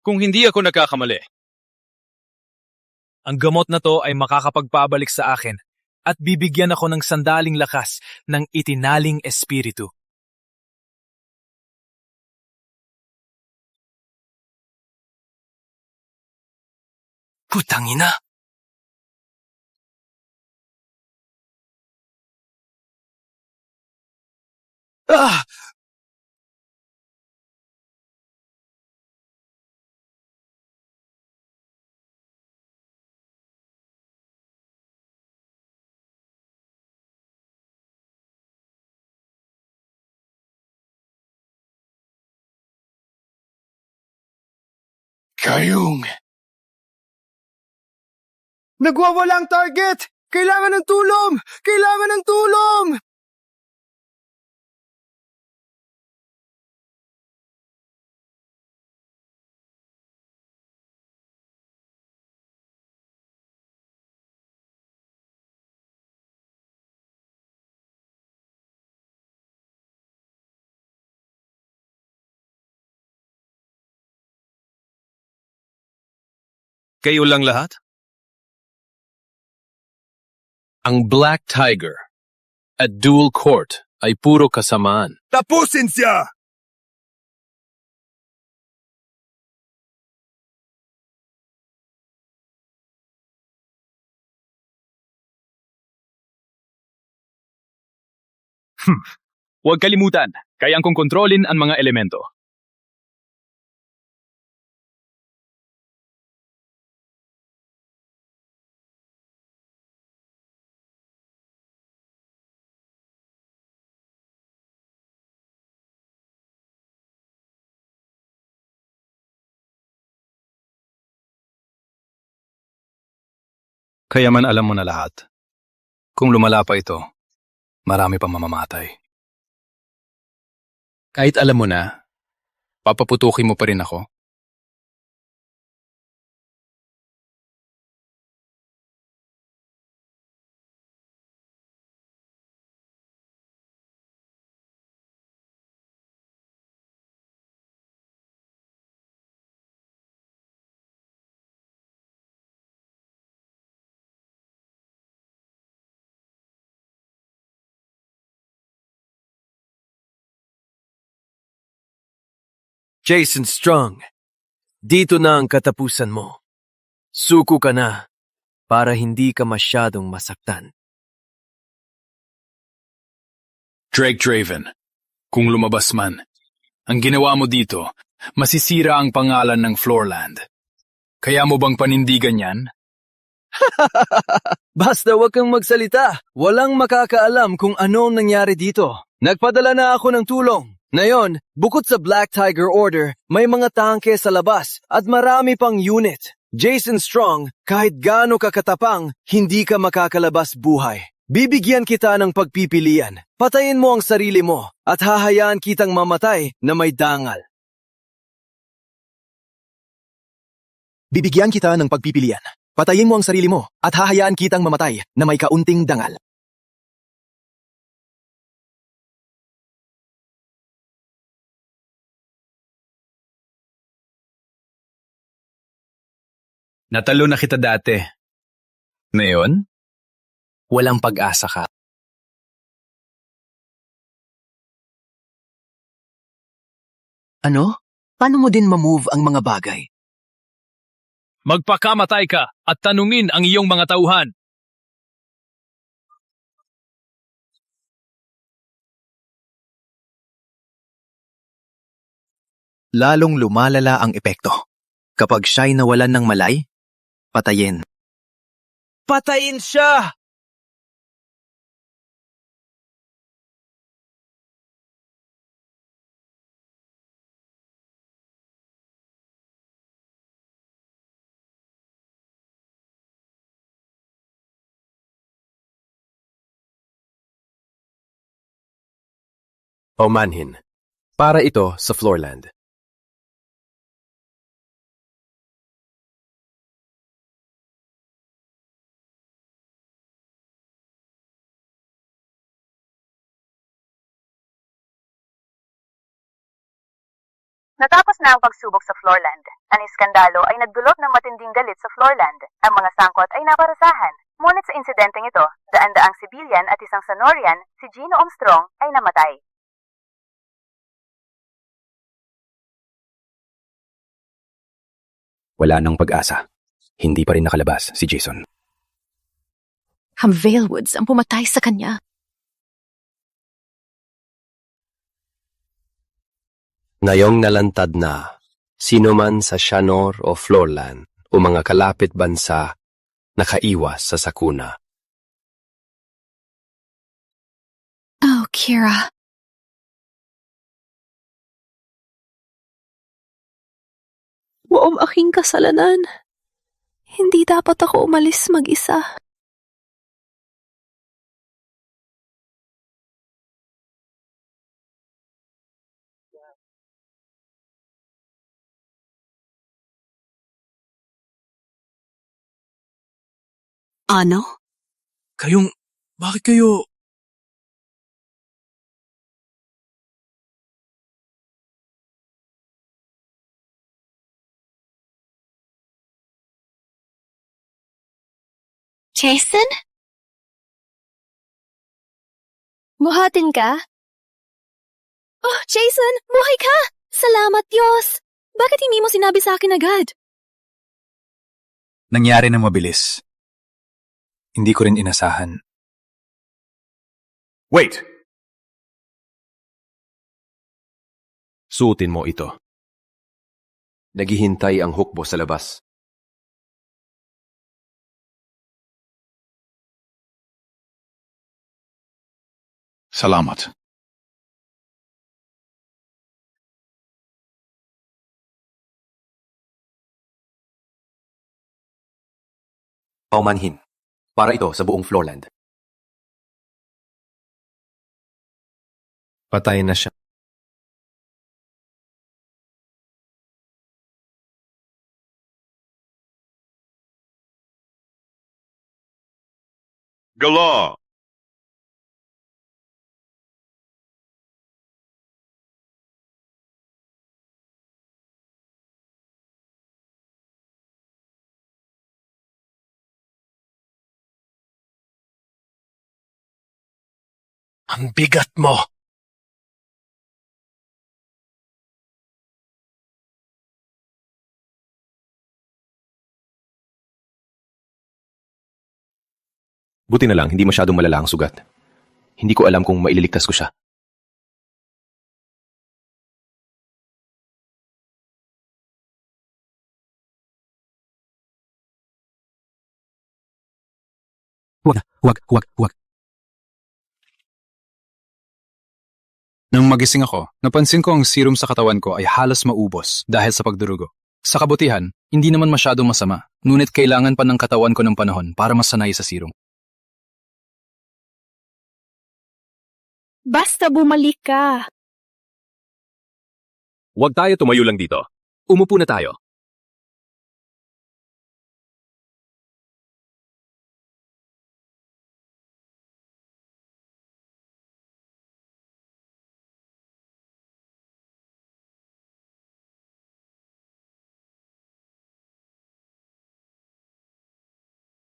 Kung hindi ako nagkakamali, ang gamot na to ay makakapagpabalik sa akin at bibigyan ako ng sandaling lakas ng itinaling espiritu. Putangina! Ah! Kayong... Nagwawala ang target! Kailangan ng tulong! Kailangan ng tulong! Kayo lang lahat? Ang Black Tiger at Dual Court ay puro kasamaan. Tapusin siya! Huwag kalimutan, kayang kong kontrolin ang mga elemento. Kaya man alam mo na lahat. Kung lumala pa ito, marami pang mamamatay. Kahit alam mo na, papaputukin mo pa rin ako. Jason Strong, dito na ang katapusan mo. Suko ka na para hindi ka masyadong masaktan. Drake Draven, kung lumabas man, ang ginawa mo dito, masisira ang pangalan ng Floorland. Kaya mo bang panindigan yan? Basta wag kang magsalita. Walang makakaalam kung ano ang nangyari dito. Nagpadala na ako ng tulong. Ngayon, bukod sa Black Tiger Order, may mga tangke sa labas at marami pang unit. Jason Strong, kahit gaano ka katapang, hindi ka makakalabas buhay. Bibigyan kita ng pagpipilian. Patayin mo ang sarili mo at hahayaan kitang mamatay na may dangal. Bibigyan kita ng pagpipilian. Patayin mo ang sarili mo at hahayaan kitang mamatay na may kaunting dangal. Natalo na kita dati. Ngayon, walang pag-asa ka. Ano? Paano mo din ma-move ang mga bagay? Magpakamatay ka at tanungin ang iyong mga tauhan. Lalong lumalala ang epekto. Kapag siya'y nawalan ng malay, patayin. Patayin siya! Paumanhin. Para ito sa Floorland. Natapos na ang pagsubok sa Floorland. Ang iskandalo ay nagdulot ng matinding galit sa Floorland. Ang mga sangkot ay naparusahan. Ngunit sa insidenteng ito, daan-daang sibilyan at isang Sonorian, si Gino Armstrong, ay namatay. Wala nang pag-asa. Hindi pa rin nakalabas si Jason. Ang Valewoods ang pumatay sa kanya. Ngayong nalantad na, sino man sa Shanor o Floorland o mga kalapit bansa nakaiwas sa sakuna. Oh, Kira. Waom aking kasalanan. Hindi dapat ako umalis mag-isa. Ano? Bakit kayo... Jason? Buhatin ka? Oh, Jason! Buhay ka! Salamat, Diyos! Bakit hindi mo sinabi sa akin agad? Nangyari na mabilis. Hindi ko rin inasahan. Wait! Suotin mo ito. Naghihintay ang hukbo sa labas. Salamat. Paumanhin. Para ito sa buong Floorland. Patay na siya. Gala! Ang bigat mo! Buti na lang, hindi masyadong malala ang sugat. Hindi ko alam kung maililigtas ko siya. Huwag. Nang magising ako, napansin ko ang serum sa katawan ko ay halos maubos dahil sa pagdurugo. Sa kabutihan, hindi naman masyadong masama, ngunit kailangan pa ng katawan ko ng panahon para masanay sa serum. Basta bumalik ka. Huwag tayo tumayo lang dito. Umupo na tayo.